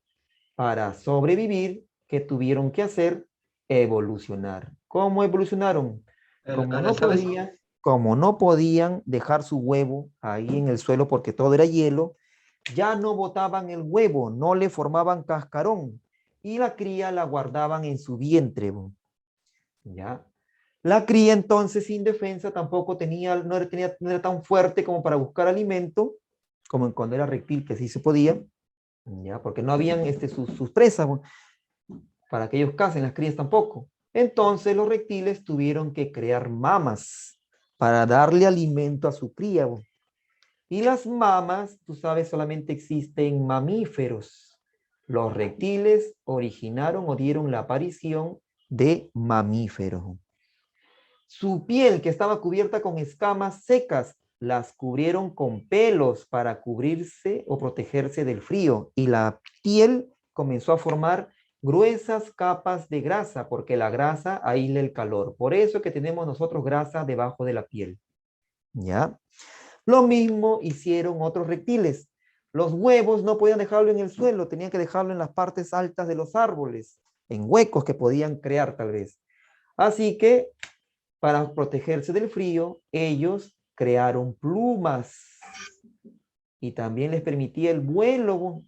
para sobrevivir, ¿qué tuvieron que hacer? Evolucionar. ¿Cómo evolucionaron? Como no podían dejar su huevo ahí en el suelo porque todo era hielo, ya no botaban el huevo, no le formaban cascarón y la cría la guardaban en su vientre. ¿Ya? La cría entonces indefensa tampoco no era tan fuerte como para buscar alimento, como cuando era reptil, que sí se podía, ¿ya? Porque no habían sus presas, para que ellos cacen, las crías tampoco. Entonces los reptiles tuvieron que crear mamas para darle alimento a su cría. Y las mamas, tú sabes, solamente existen mamíferos. Los reptiles originaron o dieron la aparición de mamíferos. Su piel, que estaba cubierta con escamas secas, las cubrieron con pelos para cubrirse o protegerse del frío. Y la piel comenzó a formar gruesas capas de grasa, porque la grasa aísla el calor. Por eso que tenemos nosotros grasa debajo de la piel. ¿Ya? Lo mismo hicieron otros reptiles. Los huevos no podían dejarlo en el suelo, tenían que dejarlo en las partes altas de los árboles, en huecos que podían crear tal vez. Así que, para protegerse del frío, ellos crearon plumas y también les permitía el vuelo.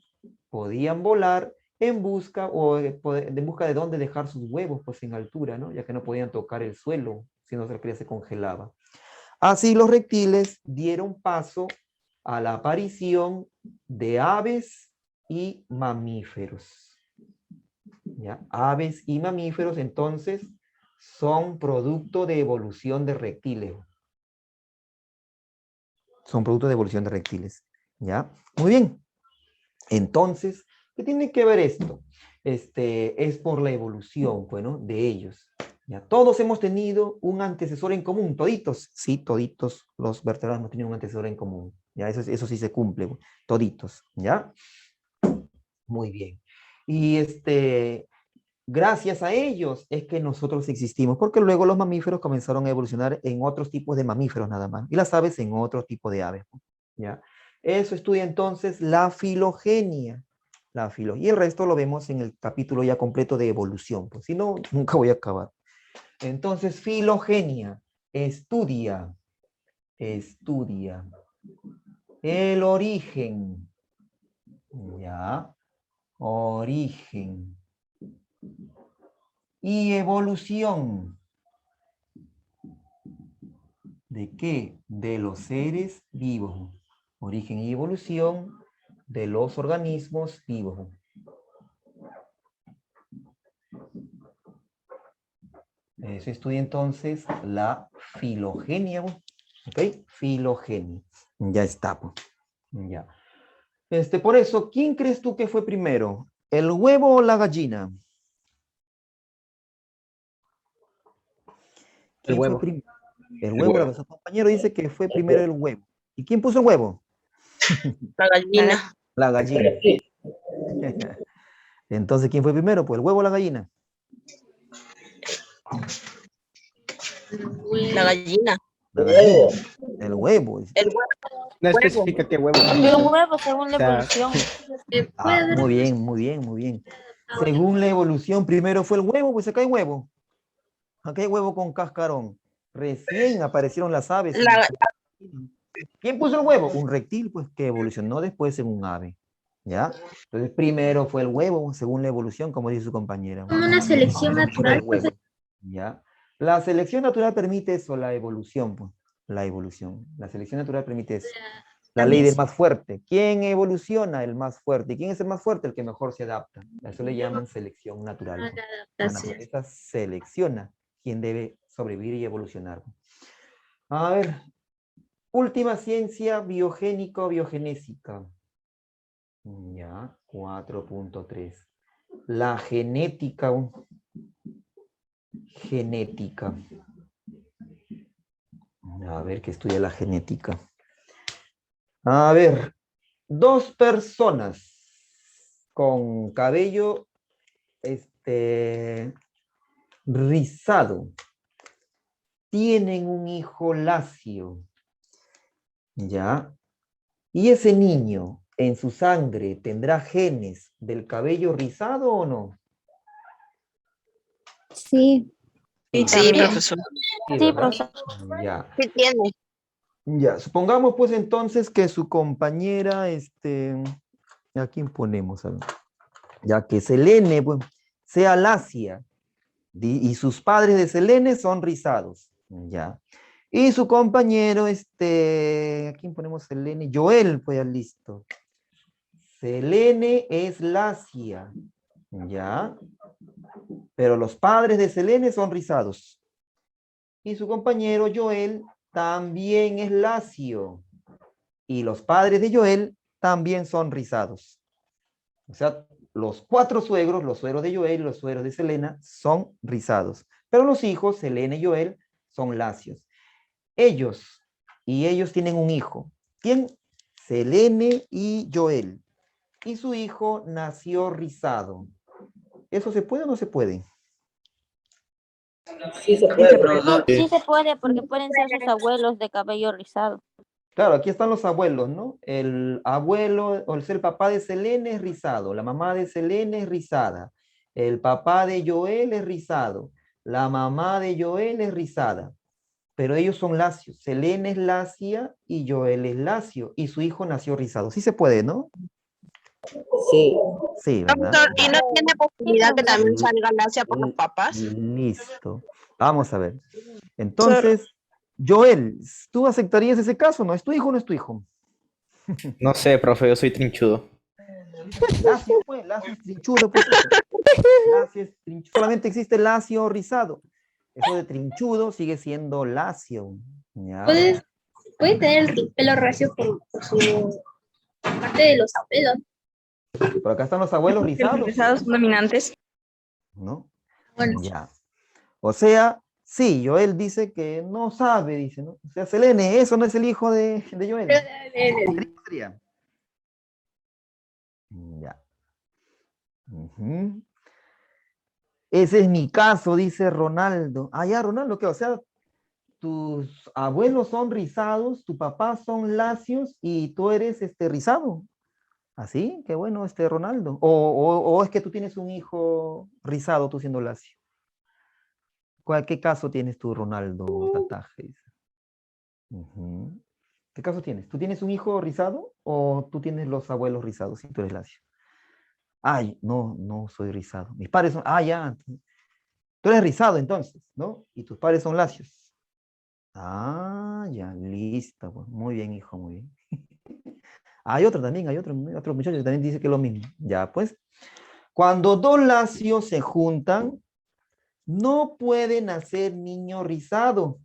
Podían volar en busca de dónde dejar sus huevos, pues en altura, ¿no? Ya que no podían tocar el suelo, si no la cría se congelaba. Así los reptiles dieron paso a la aparición de aves y mamíferos. ¿Ya? Aves y mamíferos entonces son producto de evolución de reptiles. Son producto de evolución de reptiles. ¿Ya? Muy bien. Entonces, ¿qué tiene que ver esto? Es por la evolución, bueno, de ellos. ¿Ya? Todos hemos tenido un antecesor en común, toditos. Sí, toditos los vertebrados hemos tenido un antecesor en común. ¿Ya? Eso sí se cumple, toditos. ¿Ya? Muy bien. Y gracias a ellos es que nosotros existimos, porque luego los mamíferos comenzaron a evolucionar en otros tipos de mamíferos nada más, y las aves en otro tipo de aves. ¿Ya? Eso estudia entonces la filogenia. Y el resto lo vemos en el capítulo ya completo de evolución, pues si no, nunca voy a acabar. Entonces, filogenia, estudia el origen, ¿ya? Origen y evolución. ¿De qué? De los seres vivos. Origen y evolución de los organismos vivos. Se estudia entonces la filogenia. ¿Ok? Filogenia. Ya está. Ya. Por eso, ¿quién crees tú que fue primero? ¿El huevo o la gallina? El huevo. El huevo, nuestro compañero dice que fue primero el huevo. ¿Y quién puso el huevo? La gallina. La gallina. Entonces, ¿quién fue primero? Pues el huevo o la gallina. La gallina. La gallina. El huevo. El huevo. No especifica qué huevo. El huevo, según la evolución. Muy bien. Según la evolución, primero fue el huevo, pues acá hay huevo. Acá hay huevo con cascarón. Recién aparecieron las aves. ¿Quién puso el huevo? Un reptil, pues, que evolucionó después en un ave. ¿Ya? Entonces, primero fue el huevo, según la evolución, como dice su compañera. Como una selección natural. ¿Ya? La selección natural permite eso, la evolución, pues. La evolución. La selección natural permite eso. La ley del más fuerte. ¿Quién evoluciona? El más fuerte. ¿Y quién es el más fuerte? El que mejor se adapta. A eso le llaman selección natural. La naturaleza selecciona quién debe sobrevivir y evolucionar. A ver, última ciencia, biogénica o biogenésica. Ya, 4.3. La genética. Genética. A ver, ¿qué estudia la genética? A ver, dos personas con cabello rizado tienen un hijo lacio, ¿ya? Y ese niño en su sangre tendrá genes del cabello rizado o no? Sí, Sí, también. profesor. Sí, Sí, ¿verdad? profesor. Ya. Sí tiene. Ya, supongamos pues entonces que su compañera, ¿a quién ponemos? A ver. Ya que Selene, pues, sea lacia, y sus padres de Selene son rizados, ya. Y su compañero, ¿a quién ponemos Selene? Joel, pues ya listo. Selene es lacia, ya. Pero los padres de Selene son rizados. Y su compañero Joel también es lacio. Y los padres de Joel también son rizados. O sea, los cuatro suegros, los suegros de Joel y los suegros de Selena, son rizados. Pero los hijos, Selena y Joel, son lacios. Ellos tienen un hijo. ¿Quién? Selene y Joel. Y su hijo nació rizado. ¿Eso se puede o no se puede? Sí se puede, profesor. Sí se puede porque pueden ser sus abuelos de cabello rizado. Claro, aquí están los abuelos, ¿no? El abuelo, o el papá de Selene es rizado, la mamá de Selene es rizada, el papá de Joel es rizado, la mamá de Joel es rizada, pero ellos son lacios. Selene es lacia y Joel es lacio, y su hijo nació rizado. Sí se puede, ¿no? Sí. Sí, ¿verdad? Profesor, ¿y no tiene posibilidad que también L- salga lacia por los l- papás? Listo. Vamos a ver. Entonces, Joel, ¿tú aceptarías ese caso? ¿No es tu hijo o no es tu hijo? No sé, profe, yo soy trinchudo. Lacio, pues, lacio es trinchudo, pues. Lacio es trinchudo. Solamente existe lacio o rizado. Eso de trinchudo sigue siendo lacio. ¿Ya? Puede tener el pelo recio por su parte de los abuelos. Por acá están los abuelos rizados, Rizados dominantes. ¿no? Bueno, Ya. O sea, sí, Joel dice que no sabe, dice, ¿no? O sea, Selene, eso no es el hijo de Joel. Sería. Ya. Ujú. Ese es mi caso, dice Ronaldo. Ah, ya, Ronaldo, ¿qué? O sea, tus abuelos son rizados, tu papá son lacios y tú eres rizado. ¿Así? Qué bueno, Ronaldo. O es que tú tienes un hijo rizado, tú siendo lacio. ¿Qué caso tienes tú, Ronaldo Tataje? Ujú. ¿Qué caso tienes? ¿Tú tienes un hijo rizado o tú tienes los abuelos rizados y tú eres lacio? Ay, no, no soy rizado. Mis padres son, ya. Tú eres rizado entonces, ¿no? Y tus padres son lacios. Ah, ya, listo. Pues. Muy bien, hijo, muy bien. Hay otro muchacho que también dice que es lo mismo. Ya, pues. Cuando dos lacios se juntan, no puede nacer niño rizado.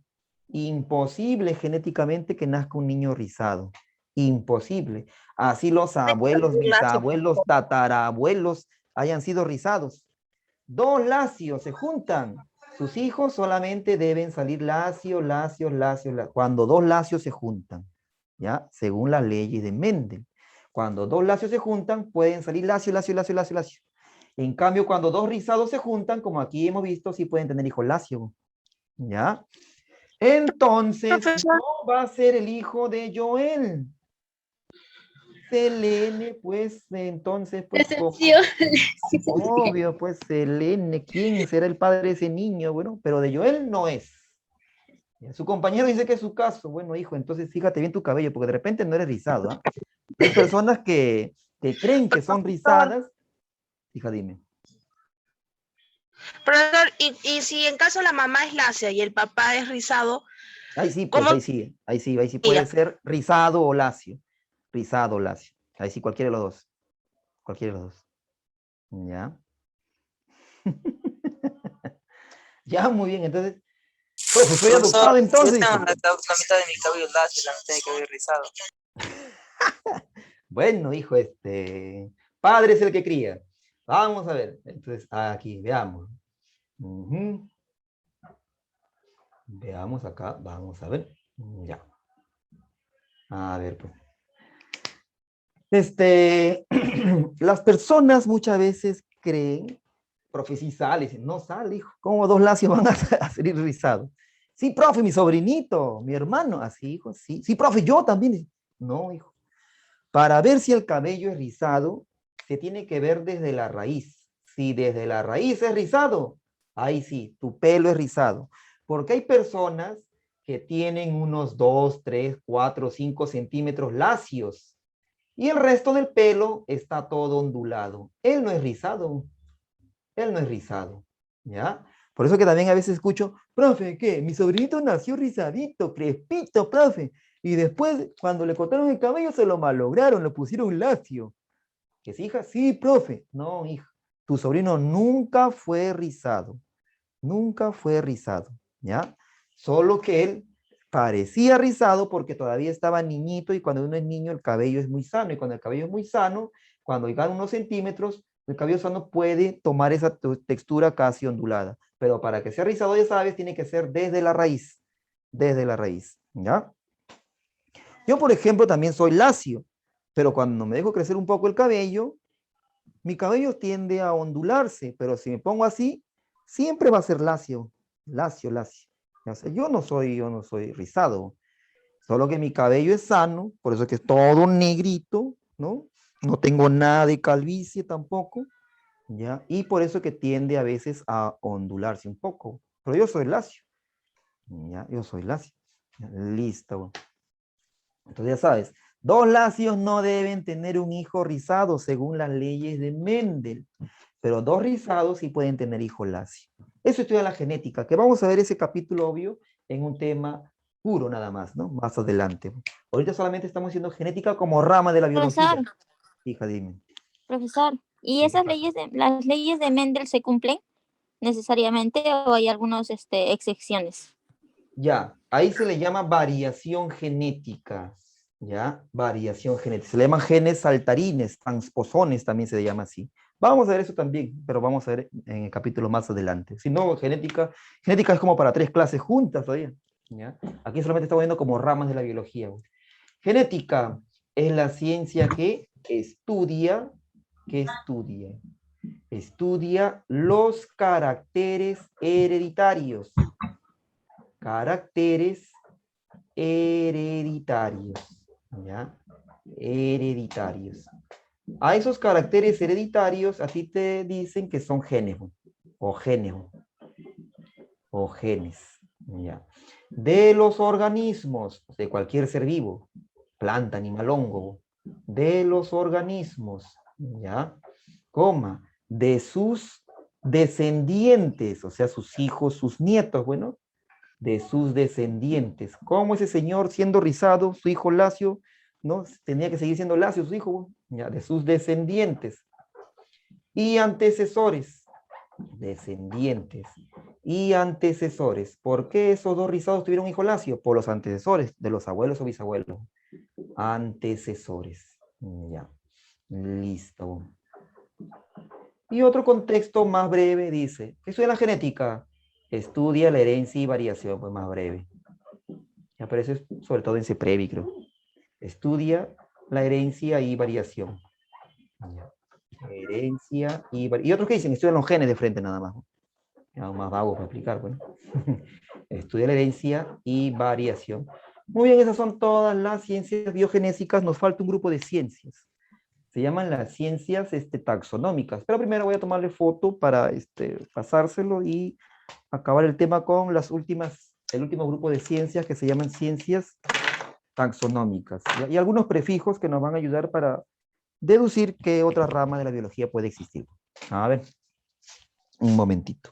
Imposible genéticamente que nazca un niño rizado. Imposible. Así los abuelos, bisabuelos, tatarabuelos hayan sido rizados. Dos lacios se juntan. Sus hijos solamente deben salir lacios. Cuando dos lacios se juntan, ¿ya? Según las leyes de Mendel. Cuando dos lacios se juntan, pueden salir lacio. En cambio, cuando dos rizados se juntan, como aquí hemos visto, sí pueden tener hijos lacios, ¿ya? Entonces, Profesor. no va a ser el hijo de Joel. Selene, pues, entonces, pues, decepción. obvio, pues, Selene, ¿quién será el padre de ese niño? Bueno, pero de Joel no es. Su compañero dice que es su caso. Bueno, hijo, entonces fíjate bien tu cabello, porque de repente no eres rizado, ¿ah? Hay personas que creen que son rizadas. Hija, dime. Profesor, y si en caso la mamá es lacia y el papá es rizado, Ahí sí, pues ¿Cómo? ahí sí puede Ya. ser rizado o lacio. Rizado o lacio. Ahí sí, cualquiera de los dos. Cualquiera de los dos. Ya. Ya, muy bien. Entonces, profe, soy adoptado entonces. Yo tengo Dice. la mitad de mi cabello lacio, la mitad de mi cabello rizado. Bueno, hijo, padre es el que cría. Vamos a ver. Entonces, aquí, veamos. Ujú. Veamos acá, vamos a ver. Ya. A ver, pues. Las personas muchas veces creen, profe, sí sale, dicen, no sale, hijo, ¿cómo dos lacios van a salir rizados? Sí, profe, mi sobrinito, mi hermano, así, hijo, sí. Sí, profe, yo también. No, hijo. Para ver si el cabello es rizado, se tiene que ver desde la raíz. Si desde la raíz es rizado, ahí sí, tu pelo es rizado. Porque hay personas que tienen unos 2, 3, 4, 5 centímetros lacios y el resto del pelo está todo ondulado. Él no es rizado. Él no es rizado. ¿Ya? Por eso que también a veces escucho, profe, ¿qué? Mi sobrinito nació rizadito, crespito, profe. Y después, cuando le cortaron el cabello, se lo malograron, lo pusieron lacio. ¿Que es hija? Sí, profe. No, hija. Tu sobrino nunca fue rizado. Nunca fue rizado. ¿Ya? Solo que él parecía rizado porque todavía estaba niñito y cuando uno es niño el cabello es muy sano. Y cuando el cabello es muy sano, cuando llegan unos centímetros, el cabello sano puede tomar esa textura casi ondulada. Pero para que sea rizado, ya sabes, tiene que ser desde la raíz. Desde la raíz. ¿Ya? Yo, por ejemplo, también soy lacio, pero cuando me dejo crecer un poco el cabello, mi cabello tiende a ondularse, pero si me pongo así, siempre va a ser lacio, lacio, lacio. O sea, yo no soy rizado, solo que mi cabello es sano, por eso es que es todo negrito, ¿no? No tengo nada de calvicie tampoco, ¿ya? Y por eso que tiende a veces a ondularse un poco, pero yo soy lacio, ¿ya? Yo soy lacio. Listo. Entonces ya sabes, dos lacios no deben tener un hijo rizado según las leyes de Mendel, pero dos rizados sí pueden tener hijo lacio. Eso estudia la genética, que vamos a ver ese capítulo obvio en un tema puro nada más, ¿no? Más adelante. Ahorita solamente estamos haciendo genética como rama de la biología. Profesor, Hija, dime. profesor, ¿y ¿Qué esas pasa? las leyes de Mendel se cumplen necesariamente o hay algunas excepciones? Ya, ahí se le llama variación genética, ¿ya? Variación genética. Se le llaman genes saltarines, transposones también se le llama así. Vamos a ver eso también, pero vamos a ver en el capítulo más adelante. Si no, genética es como para 3 clases juntas todavía, ¿ya? Aquí solamente estamos viendo como ramas de la biología. Genética es la ciencia estudia los caracteres hereditarios. Caracteres hereditarios, ¿ya? Hereditarios. A esos caracteres hereditarios a ti te dicen que son genes, o genes, o genes, ¿ya? De los organismos, de cualquier ser vivo, planta, animal, hongo, de los organismos, ¿ya? Coma, de sus descendientes, o sea, sus hijos, sus nietos, bueno, de sus descendientes. ¿Cómo ese señor siendo rizado, su hijo lacio, no? Tenía que seguir siendo lacio su hijo, ya, de sus descendientes. Y antecesores, descendientes y antecesores. ¿Por qué esos dos rizados tuvieron hijo lacio? Por los antecesores, de los abuelos o bisabuelos. Antecesores. Ya, listo. Y otro contexto más breve dice, ¿qué estudia la genética? Estudia la herencia y variación, pues más breve. Ya aparece sobre todo en CEPREVI, creo. Estudia la herencia y variación. Ya. Herencia y otros que dicen, estudian los genes de frente nada más. Ya, más vago para explicar, bueno. Estudia la herencia y variación. Muy bien, esas son todas las ciencias biogenéticas. Nos falta un grupo de ciencias. Se llaman las ciencias taxonómicas. Pero primero voy a tomarle foto para pasárselo y acabar el tema con el último grupo de ciencias que se llaman ciencias taxonómicas. Y algunos prefijos que nos van a ayudar para deducir qué otra rama de la biología puede existir. A ver, un momentito.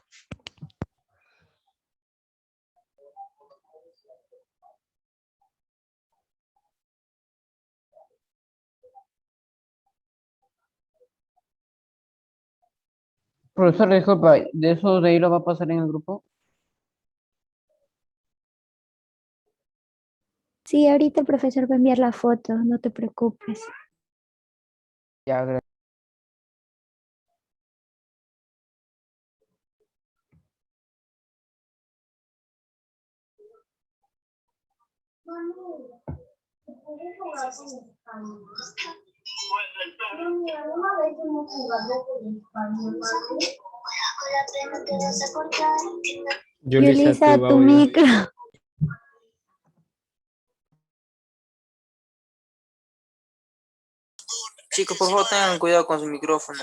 Profesor, disculpa, ¿de eso de ahí lo va a pasar en el grupo? Sí, ahorita el profesor va a enviar la foto, no te preocupes. Ya, gracias. Yulisa, tu micro. Chicos, por favor, tengan cuidado con su micrófono.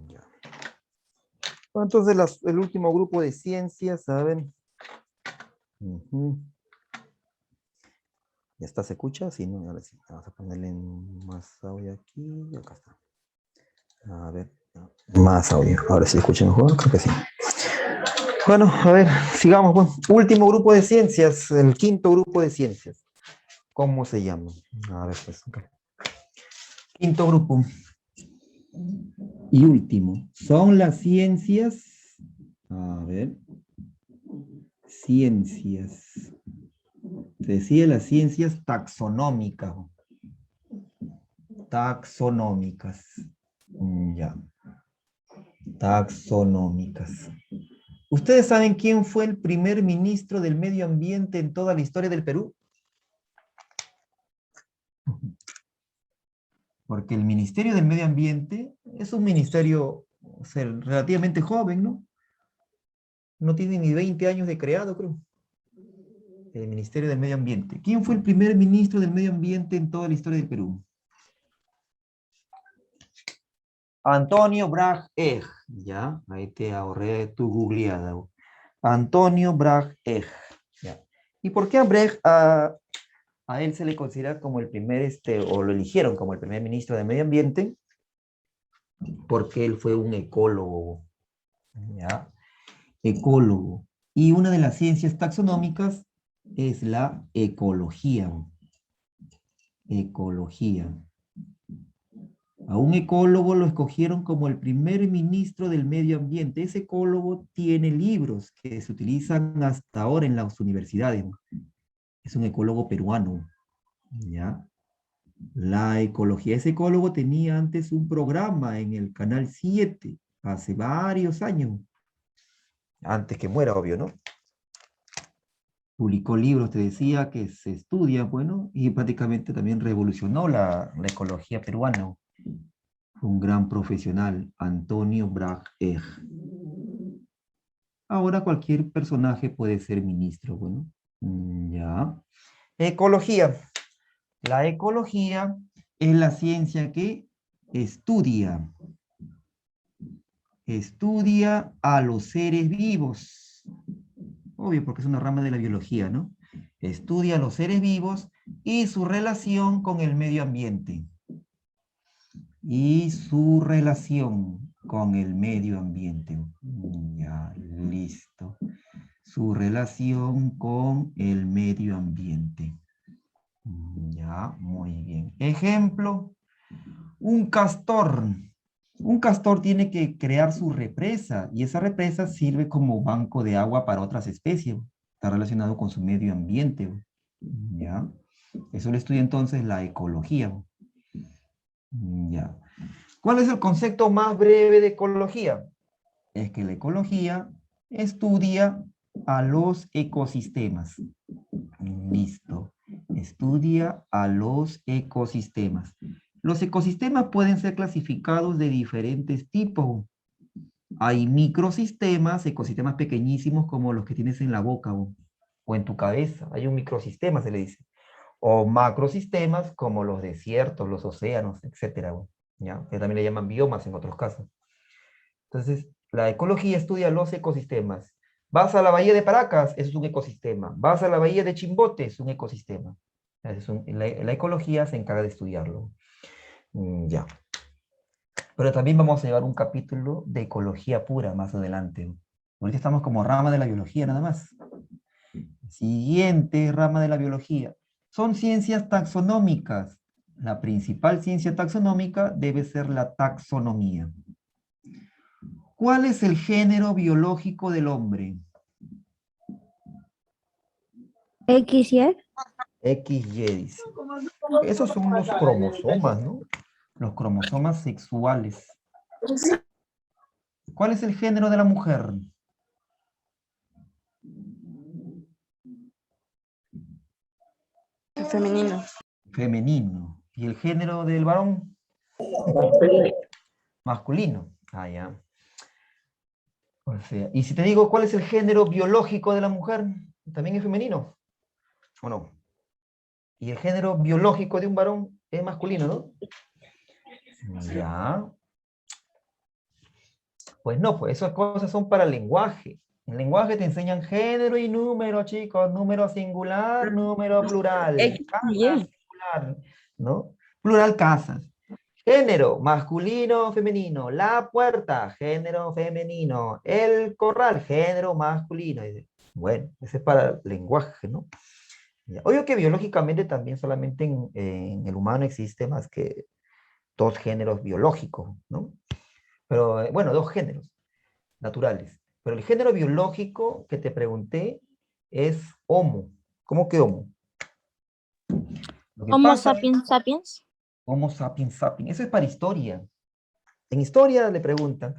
Ya. Bueno, entonces el último grupo de ciencias, ¿saben? Ujú. ¿Ya está? ¿Se escucha? Sí, ¿no? Ahora sí. Vamos a ponerle más audio aquí y acá está. A ver, más audio. Ahora sí escucha mejor, creo que sí. Bueno, a ver, sigamos. Pues. Último grupo de ciencias, el quinto grupo de ciencias. ¿Cómo se llama? A ver, pues. Okay. Quinto grupo. Y último. Son las ciencias. A ver. Ciencias. Se decía las ciencias taxonómicas. Taxonómicas. Ya. Taxonómicas. ¿Ustedes saben quién fue el primer ministro del medio ambiente en toda la historia del Perú? Porque el Ministerio del Medio Ambiente es un ministerio, o sea, relativamente joven, ¿no? No tiene ni 20 años de creado, creo. El Ministerio del Medio Ambiente. ¿Quién fue el primer ministro del Medio Ambiente en toda la historia del Perú? Antonio Brag Eg. Ya, ahí te ahorré tu googleada. Antonio Brag Eg. Ya. ¿Y por qué a él se le considera como el primer, o lo eligieron como el primer ministro de Medio Ambiente? Porque él fue un ecólogo. ¿Ya? ecólogo. Y una de las ciencias taxonómicas es la ecología. Ecología. A un ecólogo lo escogieron como el primer ministro del medio ambiente. Ese ecólogo tiene libros que se utilizan hasta ahora en las universidades. Es un ecólogo peruano. ¿Ya? La ecología. Ese ecólogo tenía antes un programa en el Canal 7, hace varios años. Antes que muera, obvio, ¿no? Publicó libros, te decía, que se estudian, bueno, y prácticamente también revolucionó la ecología peruana. Un gran profesional, Antonio Brag Eg. Ahora cualquier personaje puede ser ministro, bueno. Ya. Ecología. La ecología es la ciencia que estudia a los seres vivos. Obvio, porque es una rama de la biología, ¿no? Estudia a los seres vivos y su relación con el medio ambiente. Y su relación con el medio ambiente. Ya, listo. Su relación con el medio ambiente. Ya, muy bien. Ejemplo, un castor. Un castor tiene que crear su represa y esa represa sirve como banco de agua para otras especies. Está relacionado con su medio ambiente. ¿Ya? Eso lo estudia entonces la ecología. Ya. ¿Cuál es el concepto más breve de ecología? Es que la ecología estudia a los ecosistemas. Listo. Estudia a los ecosistemas. Los ecosistemas pueden ser clasificados de diferentes tipos. Hay microsistemas, ecosistemas pequeñísimos como los que tienes en la boca o en tu cabeza. Hay un microsistema, se le dice. O macrosistemas como los desiertos, los océanos, etc. ¿Ya? Que también le llaman biomas en otros casos. Entonces, la ecología estudia los ecosistemas. Vas a la bahía de Paracas, eso es un ecosistema. Vas a la bahía de Chimbote, es un ecosistema. La ecología se encarga de estudiarlo. Ya. Pero también vamos a llevar un capítulo de ecología pura más adelante. Ahorita estamos como rama de la biología nada más. Siguiente rama de la biología. Son ciencias taxonómicas. La principal ciencia taxonómica debe ser la taxonomía. ¿Cuál es el género biológico del hombre? XY. XY, dice. Esos son los cromosomas, ¿no? Los cromosomas sexuales. ¿Cuál es el género de la mujer? Femenino. Femenino. ¿Y el género del varón? Masculino. Ah, ya. O sea, y si te digo, ¿cuál es el género biológico de la mujer? ¿También es femenino? ¿O no? Y el género biológico de un varón es masculino, ¿no? Ya. Pues no, pues esas cosas son para el lenguaje. En lenguaje te enseñan género y número, chicos. Número singular, número plural. Casa singular, ¿no? Plural casas. Género, masculino, femenino. La puerta, género femenino. El corral, género masculino. Bueno, ese es para el lenguaje, ¿no? Obvio que biológicamente también solamente en el humano existe más que 2 géneros biológicos, ¿no? Pero, bueno, 2 géneros naturales. Pero el género biológico que te pregunté es Homo. ¿Cómo que Homo? Lo que Homo pasa- sapiens sapiens. Homo sapiens sapiens. Eso es para historia. En historia le preguntan,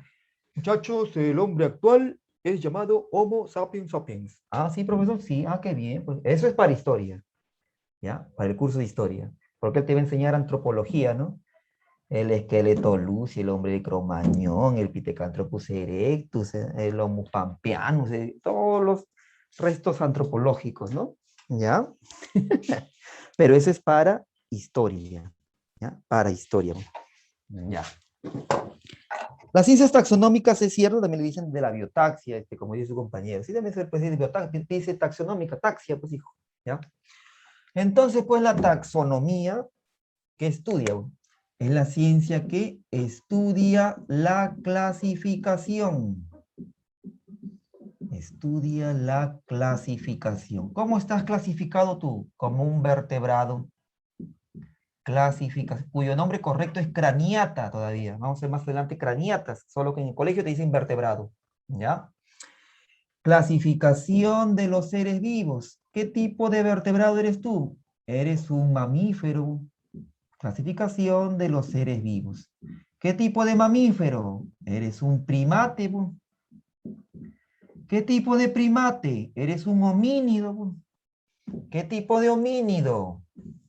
muchachos, el hombre actual es llamado Homo sapiens sapiens. Ah, sí, profesor, sí. Ah, qué bien. Pues eso es para historia. ¿Ya? Para el curso de historia. Porque él te va a enseñar antropología, ¿no? El esqueleto lucy, el hombre de Cromañón, el Pithecanthropus erectus, el Homo pampeanus, todos los restos antropológicos, ¿no? ¿Ya? Pero eso es para historia, ¿ya? Para historia. Ya. Las ciencias taxonómicas, es cierto, también le dicen de la biotaxia, como dice su compañero. Sí, también se puede decir biotaxia, dice taxonómica, taxia, pues hijo, ¿ya? Entonces, pues la taxonomía, ¿qué estudia? Es la ciencia que estudia la clasificación. Estudia la clasificación. ¿Cómo estás clasificado tú? Como un vertebrado. Clasificación, cuyo nombre correcto es craniata todavía. Vamos a ver más adelante craniatas, solo que en el colegio te dicen vertebrado. ¿Ya? Clasificación de los seres vivos. ¿Qué tipo de vertebrado eres tú? Eres un mamífero. Clasificación de los seres vivos. ¿Qué tipo de mamífero? Eres un primate. ¿Qué tipo de primate? Eres un homínido. ¿Qué tipo de homínido?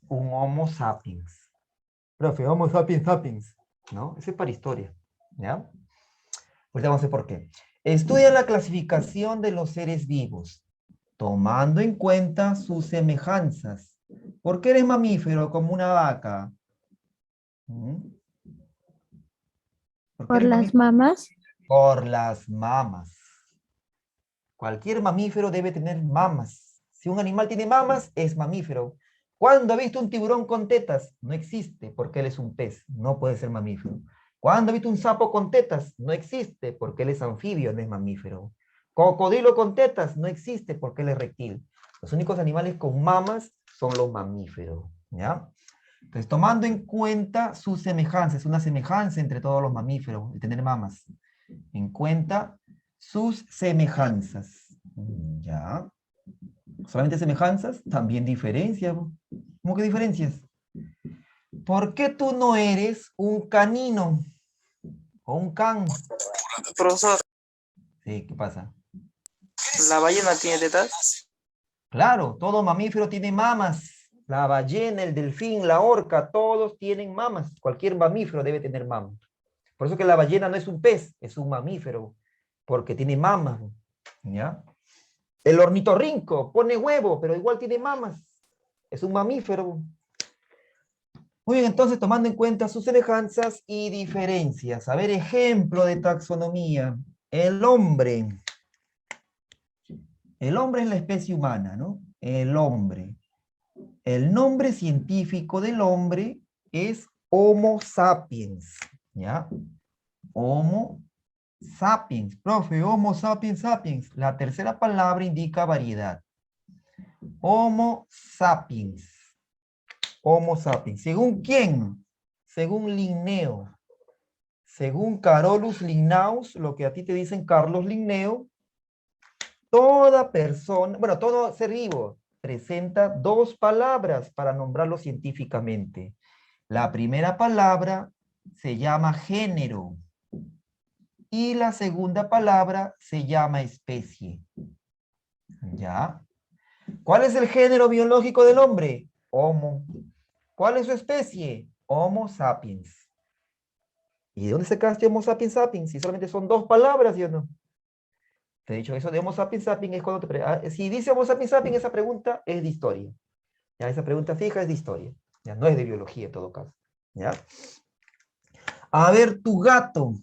Un Homo sapiens. Profe, Homo sapiens sapiens. ¿No? Ese es para historia. ¿Ya? Pues vamos a ver por qué. Estudia la clasificación de los seres vivos, tomando en cuenta sus semejanzas. ¿Por qué eres mamífero como una vaca? ¿Mm? ¿Por qué Por eres las mamífero? mamás. Por las mamas. Cualquier mamífero debe tener mamas. Si un animal tiene mamas, es mamífero. ¿Cuándo ha visto un tiburón con tetas? No existe, porque él es un pez, no puede ser mamífero. ¿Cuándo ha visto un sapo con tetas? No existe, porque él es anfibio, no es mamífero. Cocodrilo con tetas? No existe, porque él es reptil. Los únicos animales con mamas son los mamíferos, ¿ya? Entonces, tomando en cuenta sus semejanzas, una semejanza entre todos los mamíferos, el tener mamas. En cuenta sus semejanzas. ¿Ya? ¿Solamente semejanzas? También diferencias. ¿Cómo que diferencias? ¿Por qué tú no eres un canino? ¿O un can? Profesor, Sí, ¿qué pasa? ¿la ballena tiene tetas? Claro, todo mamífero tiene mamas. La ballena, el delfín, la orca, todos tienen mamas. Cualquier mamífero debe tener mamas. Por eso que la ballena no es un pez, es un mamífero, porque tiene mamas. ¿Ya? El ornitorrinco pone huevo, pero igual tiene mamas. Es un mamífero. Muy bien, entonces tomando en cuenta sus semejanzas y diferencias. A ver, ejemplo de taxonomía. El hombre. El hombre es la especie humana, ¿no? El hombre. El nombre científico del hombre es Homo sapiens. ¿Ya? Homo sapiens. Profe, Homo sapiens sapiens. La tercera palabra indica variedad. Homo sapiens. Homo sapiens. ¿Según quién? Según Linneo. Según Carolus Linnaeus, lo que a ti te dicen Carlos Linneo, toda persona, bueno, todo ser vivo presenta dos palabras para nombrarlo científicamente. La primera palabra se llama género y la segunda palabra se llama especie. ¿Ya? ¿Cuál es el género biológico del hombre? Homo. ¿Cuál es su especie? Homo sapiens. ¿Y de dónde sacaste Homo sapiens sapiens? Si solamente son dos palabras, ¿sí o no? Te he dicho, eso de Homo sapiens sapiens es cuando si dice Homo sapiens sapiens, esa pregunta es de historia. Ya, esa pregunta fija es de historia. Ya, no es de biología en todo caso. ¿Ya? A ver, tu gato.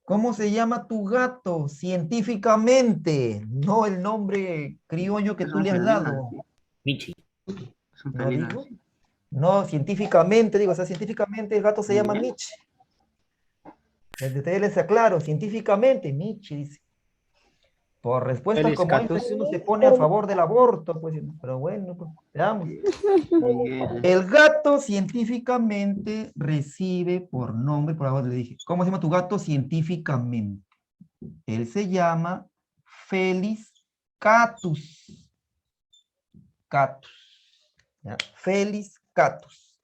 ¿Cómo se llama tu gato científicamente? No el nombre criollo que Es tú un le has felino, dado. sí. Michi. Es un ¿No felino, digo? sí. No, científicamente, digo, o sea, científicamente el gato se llama Mitch. Desde ustedes les aclaro, científicamente, Mitch dice. Por respuestas Felis como Catus. estas, uno se pone a favor del aborto, pues, pero bueno, pues, veamos. Miguel. El gato científicamente recibe por nombre, por ahora le dije, ¿cómo se llama tu gato científicamente? Él se llama Felis catus. Catus. ¿Ya? Felis catus.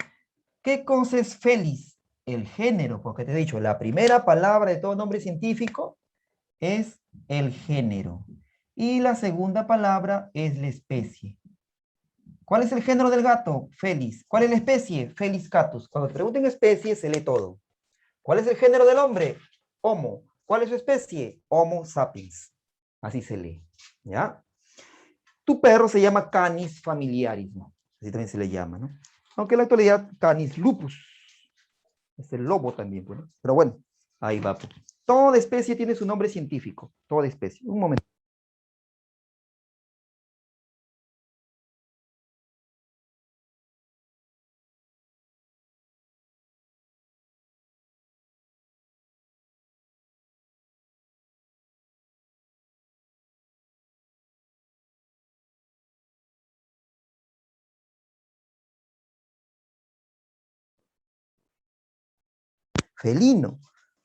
¿Qué cosa es Felis? El género, porque te he dicho, la primera palabra de todo nombre científico es el género. Y la segunda palabra es la especie. ¿Cuál es el género del gato? Felis. ¿Cuál es la especie? Felis catus. Cuando te pregunten especie, se lee todo. ¿Cuál es el género del hombre? Homo. ¿Cuál es su especie? Homo sapiens. Así se lee. ¿Ya? Tu perro se llama Canis familiaris, ¿no? Así también se le llama, ¿no? Aunque en la actualidad Canis lupus. Es el lobo también, pues, ¿no? Pero bueno, ahí va. Pues. Toda especie tiene su nombre científico. Toda especie. Un momento. Felino.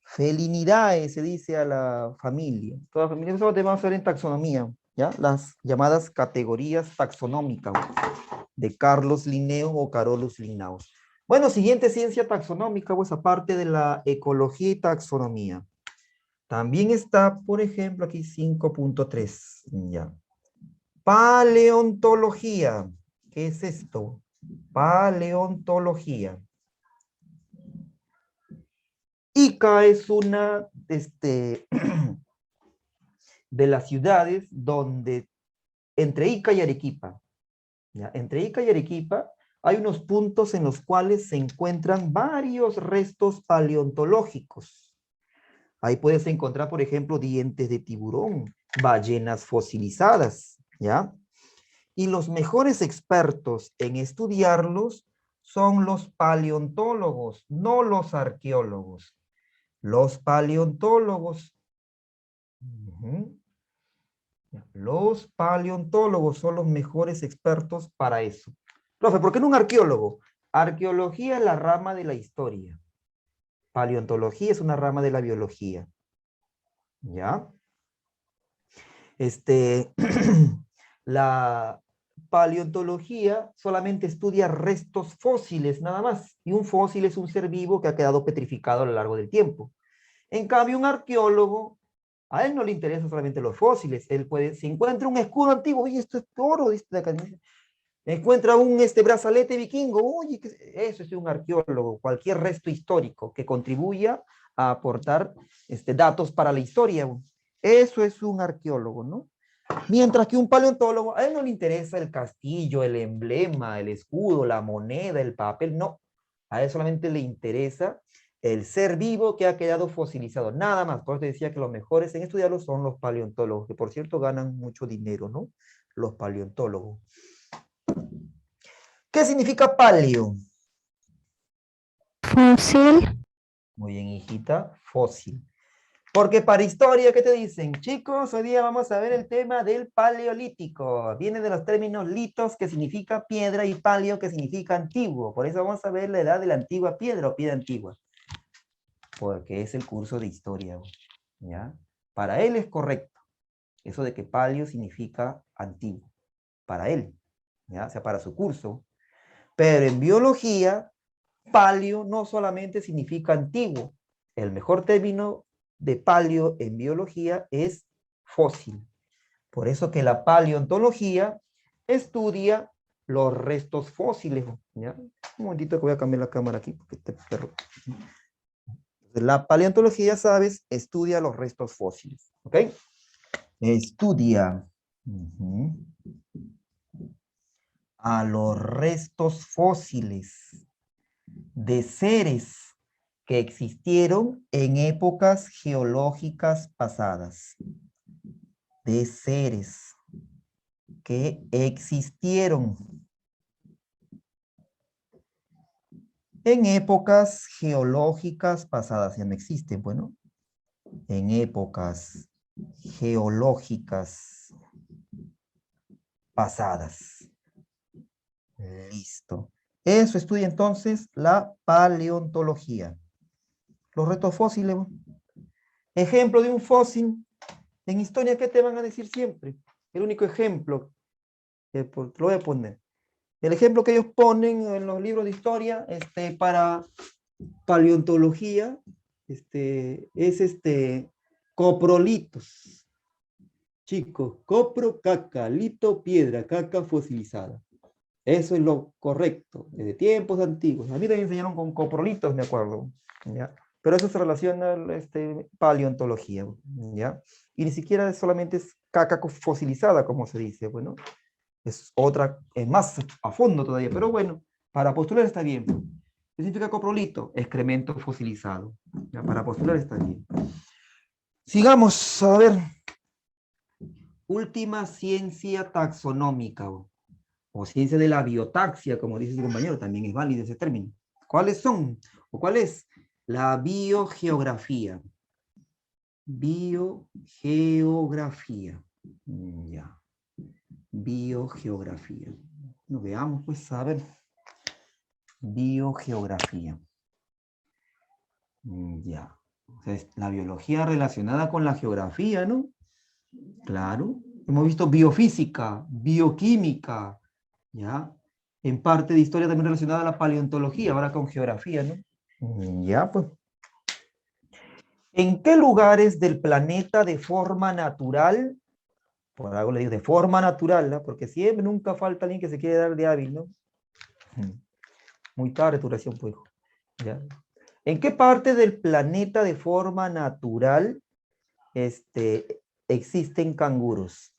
Felinidae se dice a la familia. Toda familia, eso lo vamos a ver en taxonomía, ¿ya? Las llamadas categorías taxonómicas de Carlos Linneo o Carolus Linnaeus. Bueno, siguiente ciencia taxonómica, pues aparte de la ecología y taxonomía. También está, por ejemplo, aquí 5.3, ya. Paleontología. ¿Qué es esto? Paleontología. Ica es una de las ciudades donde, entre Ica y Arequipa, ¿ya? Entre Ica y Arequipa hay unos puntos en los cuales se encuentran varios restos paleontológicos. Ahí puedes encontrar, por ejemplo, dientes de tiburón, ballenas fosilizadas, ¿ya? Y los mejores expertos en estudiarlos son los paleontólogos, no los arqueólogos. Los paleontólogos. Los paleontólogos son los mejores expertos para eso. Profe, ¿por qué no un arqueólogo? Arqueología es la rama de la historia. Paleontología es una rama de la biología. ¿Ya? La paleontología solamente estudia restos fósiles, nada más. Y un fósil es un ser vivo que ha quedado petrificado a lo largo del tiempo. En cambio, un arqueólogo, a él no le interesan solamente los fósiles. Él puede, si encuentra un escudo antiguo, oye, esto es oro, dice de acá. Encuentra un brazalete vikingo, oye, eso es un arqueólogo. Cualquier resto histórico que contribuya a aportar datos para la historia. Eso es un arqueólogo, ¿no? Mientras que un paleontólogo, a él no le interesa el castillo, el emblema, el escudo, la moneda, el papel, no. A él solamente le interesa el ser vivo que ha quedado fosilizado, nada más. Por eso te decía que los mejores en estudiarlo son los paleontólogos, que por cierto ganan mucho dinero, ¿no? Los paleontólogos. ¿Qué significa paleo? Fósil. Muy bien, hijita, fósil. Porque para historia, ¿qué te dicen? Chicos, hoy día vamos a ver el tema del paleolítico. Viene de los términos litos, que significa piedra, y paleo, que significa antiguo. Por eso vamos a ver la edad de la antigua piedra o piedra antigua. Porque es el curso de historia, ¿ya? Para él es correcto. Eso de que paleo significa antiguo. Para él, ¿ya? O sea, para su curso. Pero en biología, paleo no solamente significa antiguo. El mejor término de paleo en biología es fósil. Por eso que la paleontología estudia los restos fósiles, ¿ya? Un momentito que voy a cambiar la cámara aquí, porque este perro... La paleontología, sabes, estudia los restos fósiles, ¿ok? Estudia a los restos fósiles de seres que existieron en épocas geológicas pasadas. De seres que existieron en épocas geológicas pasadas. Ya no existen, bueno. En épocas geológicas pasadas. Listo. Eso estudia entonces la paleontología. Los restos fósiles. Ejemplo de un fósil. En historia, ¿qué te van a decir siempre? El único ejemplo, lo voy a poner. El ejemplo que ellos ponen en los libros de historia para paleontología es coprolitos. Chicos, copro, caca, lito, piedra, caca fosilizada. Eso es lo correcto, desde tiempos antiguos. A mí también me enseñaron con coprolitos, me acuerdo, ¿ya? Pero eso se relaciona a paleontología, ¿ya? Y ni siquiera solamente es caca fosilizada, como se dice, bueno, es otra, es más a fondo todavía, pero bueno, para postular está bien. ¿Qué significa coprolito? Excremento fosilizado. ¿Ya? Para postular está bien. Sigamos, a ver. Última ciencia taxonómica, o ciencia de la biotaxia, como dice su compañero, también es válido ese término. ¿Cuáles son? ¿O cuál es? La biogeografía. Biogeografía. Ya. Biogeografía. Lo veamos, pues, a ver. Biogeografía. Ya. O sea, es la biología relacionada con la geografía, ¿no? Claro. Hemos visto biofísica, bioquímica, ¿ya? En parte de historia también relacionada a la paleontología, ahora con geografía, ¿no? Ya, pues. ¿En qué lugares del planeta de forma natural, por algo le digo de forma natural, ¿no? Porque siempre, nunca falta alguien que se quiere dar de hábil, ¿no? Muy tarde tu oración, pues, hijo. ¿Ya? ¿En qué parte del planeta de forma natural existen canguros?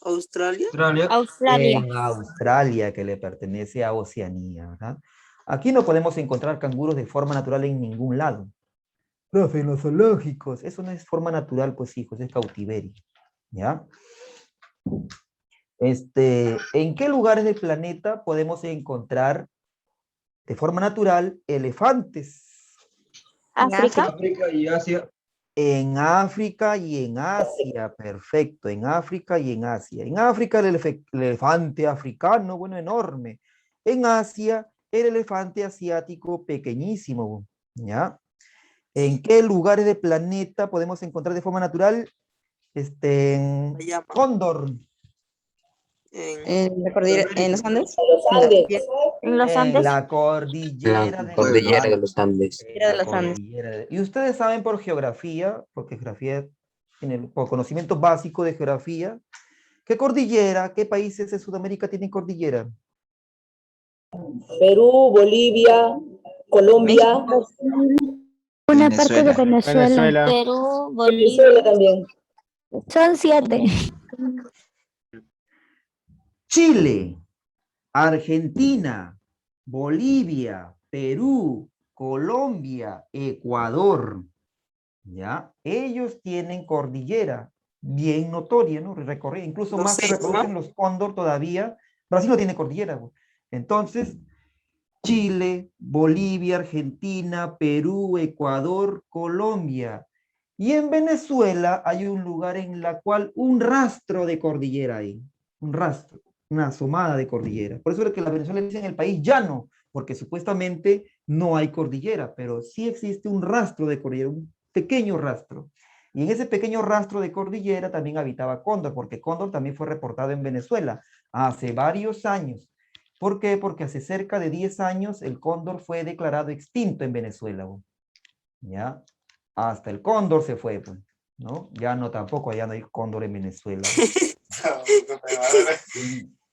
Australia. Australia. Australia. En Australia, que le pertenece a Oceanía, ¿verdad? Aquí no podemos encontrar canguros de forma natural en ningún lado. Profe, en los zoológicos, eso no es forma natural, pues hijos, es cautiverio, ¿ya? ¿En qué lugares del planeta podemos encontrar de forma natural elefantes? África. África y Asia. En África y en Asia, perfecto, en África y en Asia. En África el elefante africano, bueno, enorme. En Asia el elefante asiático pequeñísimo, ¿ya? ¿En qué lugares del planeta podemos encontrar de forma natural? En Llama. cóndor. En la cordillera, en los Andes. En los En Andes. la cordillera de Cordillera de los los Andes. Andes. Cordillera de los Andes. Y ustedes saben por geografía, porque geografía, por conocimiento básico de geografía, ¿qué cordillera, qué países de Sudamérica tienen cordillera? Perú, Bolivia, Colombia, Una parte de Venezuela. Perú, Venezuela Bolivia. también. Son 7. Chile, Argentina, Bolivia, Perú, Colombia, Ecuador, ¿ya? Ellos tienen cordillera bien notoria, ¿no? Recorrida, incluso No más se sé, reproducen los cóndor todavía. Brasil no tiene cordillera, güey. Entonces, Chile, Bolivia, Argentina, Perú, Ecuador, Colombia. Y en Venezuela hay un lugar en la cual un rastro de cordillera hay, un rastro, una asomada de cordillera. Por eso es que la Venezuela dice en el país llano, porque supuestamente no hay cordillera, pero sí existe un rastro de cordillera, un pequeño rastro. Y en ese pequeño rastro de cordillera también habitaba cóndor, porque cóndor también fue reportado en Venezuela hace varios años. ¿Por qué? Porque hace cerca de 10 años el cóndor fue declarado extinto en Venezuela. ¿Ya? Hasta el cóndor se fue, pues, ¿no? Ya no tampoco, ya no hay cóndor en Venezuela.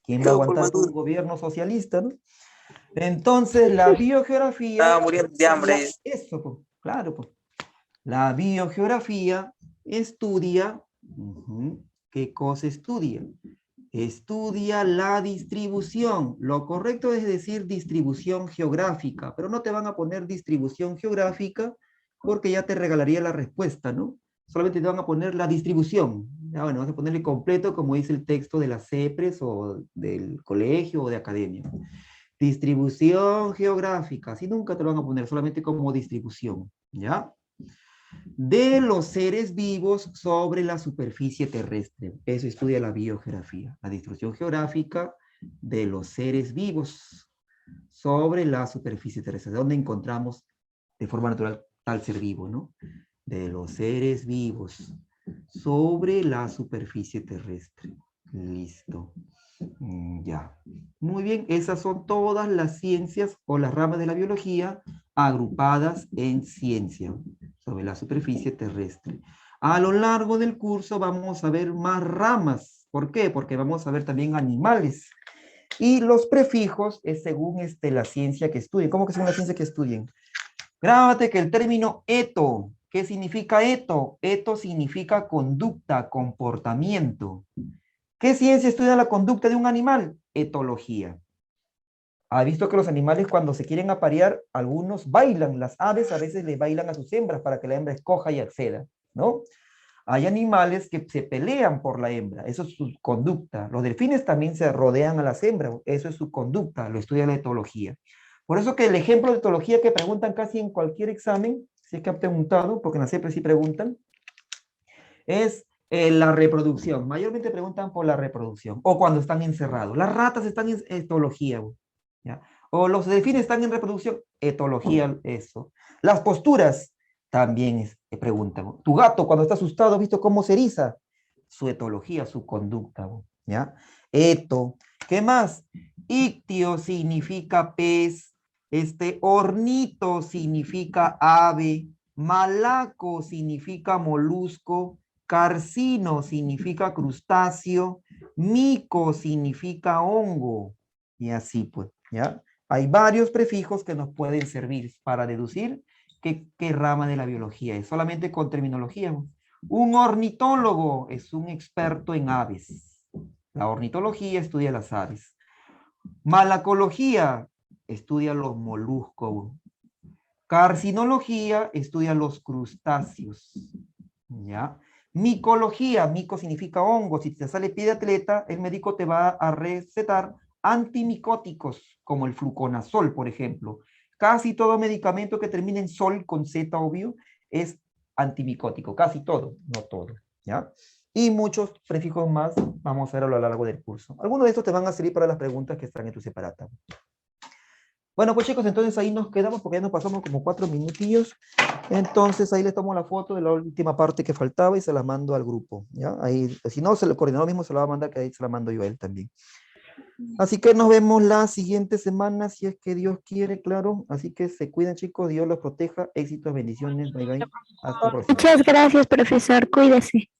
¿Quién va a aguantar un gobierno socialista, no? Entonces, la biogeografía... Estaba muriendo de hambre. Eso, pues, claro, pues. La biogeografía estudia... ¿Qué cosa estudia? Estudia la distribución. Lo correcto es decir distribución geográfica, pero no te van a poner distribución geográfica porque ya te regalaría la respuesta, ¿no? Solamente te van a poner la distribución. Ya, bueno, vas a ponerle completo como dice el texto de las CEPRES o del colegio o de academia. Distribución geográfica, así nunca te lo van a poner, solamente como distribución, ¿ya? De los seres vivos sobre la superficie terrestre. Eso estudia la biogeografía, la distribución geográfica de los seres vivos sobre la superficie terrestre. ¿Dónde encontramos de forma natural tal ser vivo, no? De los seres vivos sobre la superficie terrestre. Listo. Ya. Muy bien, esas son todas las ciencias o las ramas de la biología agrupadas en ciencia sobre la superficie terrestre. A lo largo del curso vamos a ver más ramas. ¿Por qué? Porque vamos a ver también animales. Y los prefijos es según la ciencia que estudien. ¿Cómo que según la ciencia que estudien? Grábate que el término eto, ¿qué significa eto? Eto significa conducta, comportamiento. ¿Qué ciencia estudia la conducta de un animal? Etología. ¿Ha visto que los animales cuando se quieren aparear, algunos bailan? Las aves a veces le bailan a sus hembras para que la hembra escoja y acceda, ¿no? Hay animales que se pelean por la hembra, eso es su conducta. Los delfines también se rodean a las hembras, eso es su conducta, lo estudia la etología. Por eso que el ejemplo de etología que preguntan casi en cualquier examen, si es que han preguntado, porque en la siempre sí preguntan, es la reproducción. Mayormente preguntan por la reproducción o cuando están encerrados. Las ratas están en etología, ¿ya? O los delfines están en reproducción, etología, eso. Las posturas, también es, preguntan. Tu gato cuando está asustado, ¿visto cómo se eriza? Su etología, su conducta, ¿ya? Eto. ¿Qué más? Ictio significa pez, ornito significa ave, malaco significa molusco, carcino significa crustáceo, mico significa hongo, y así pues, ¿ya? Hay varios prefijos que nos pueden servir para deducir qué rama de la biología es, solamente con terminología. Un ornitólogo es un experto en aves. La ornitología estudia las aves. Malacología estudia los moluscos. Carcinología estudia los crustáceos. ¿Ya? Micología, mico significa hongo. Si te sale pie de atleta, el médico te va a recetar antimicóticos, como el fluconazol, por ejemplo. Casi todo medicamento que termine en sol, con Z obvio, es antimicótico. Casi todo, no todo. ¿Ya? Y muchos prefijos más vamos a ver a lo largo del curso. Algunos de estos te van a servir para las preguntas que están en tu separata. Bueno, pues chicos, entonces ahí nos quedamos porque ya nos pasamos como 4 minutillos. Entonces ahí les tomo la foto de la última parte que faltaba y se la mando al grupo. ¿Ya? Ahí, si no, el coordinador mismo se la va a mandar, que ahí se la mando yo a él también. Así que nos vemos la siguiente semana, si es que Dios quiere, claro. Así que se cuiden, chicos, Dios los proteja. Éxitos, bendiciones, bye bye. Hasta la próxima. Muchas gracias, profesor. Cuídese.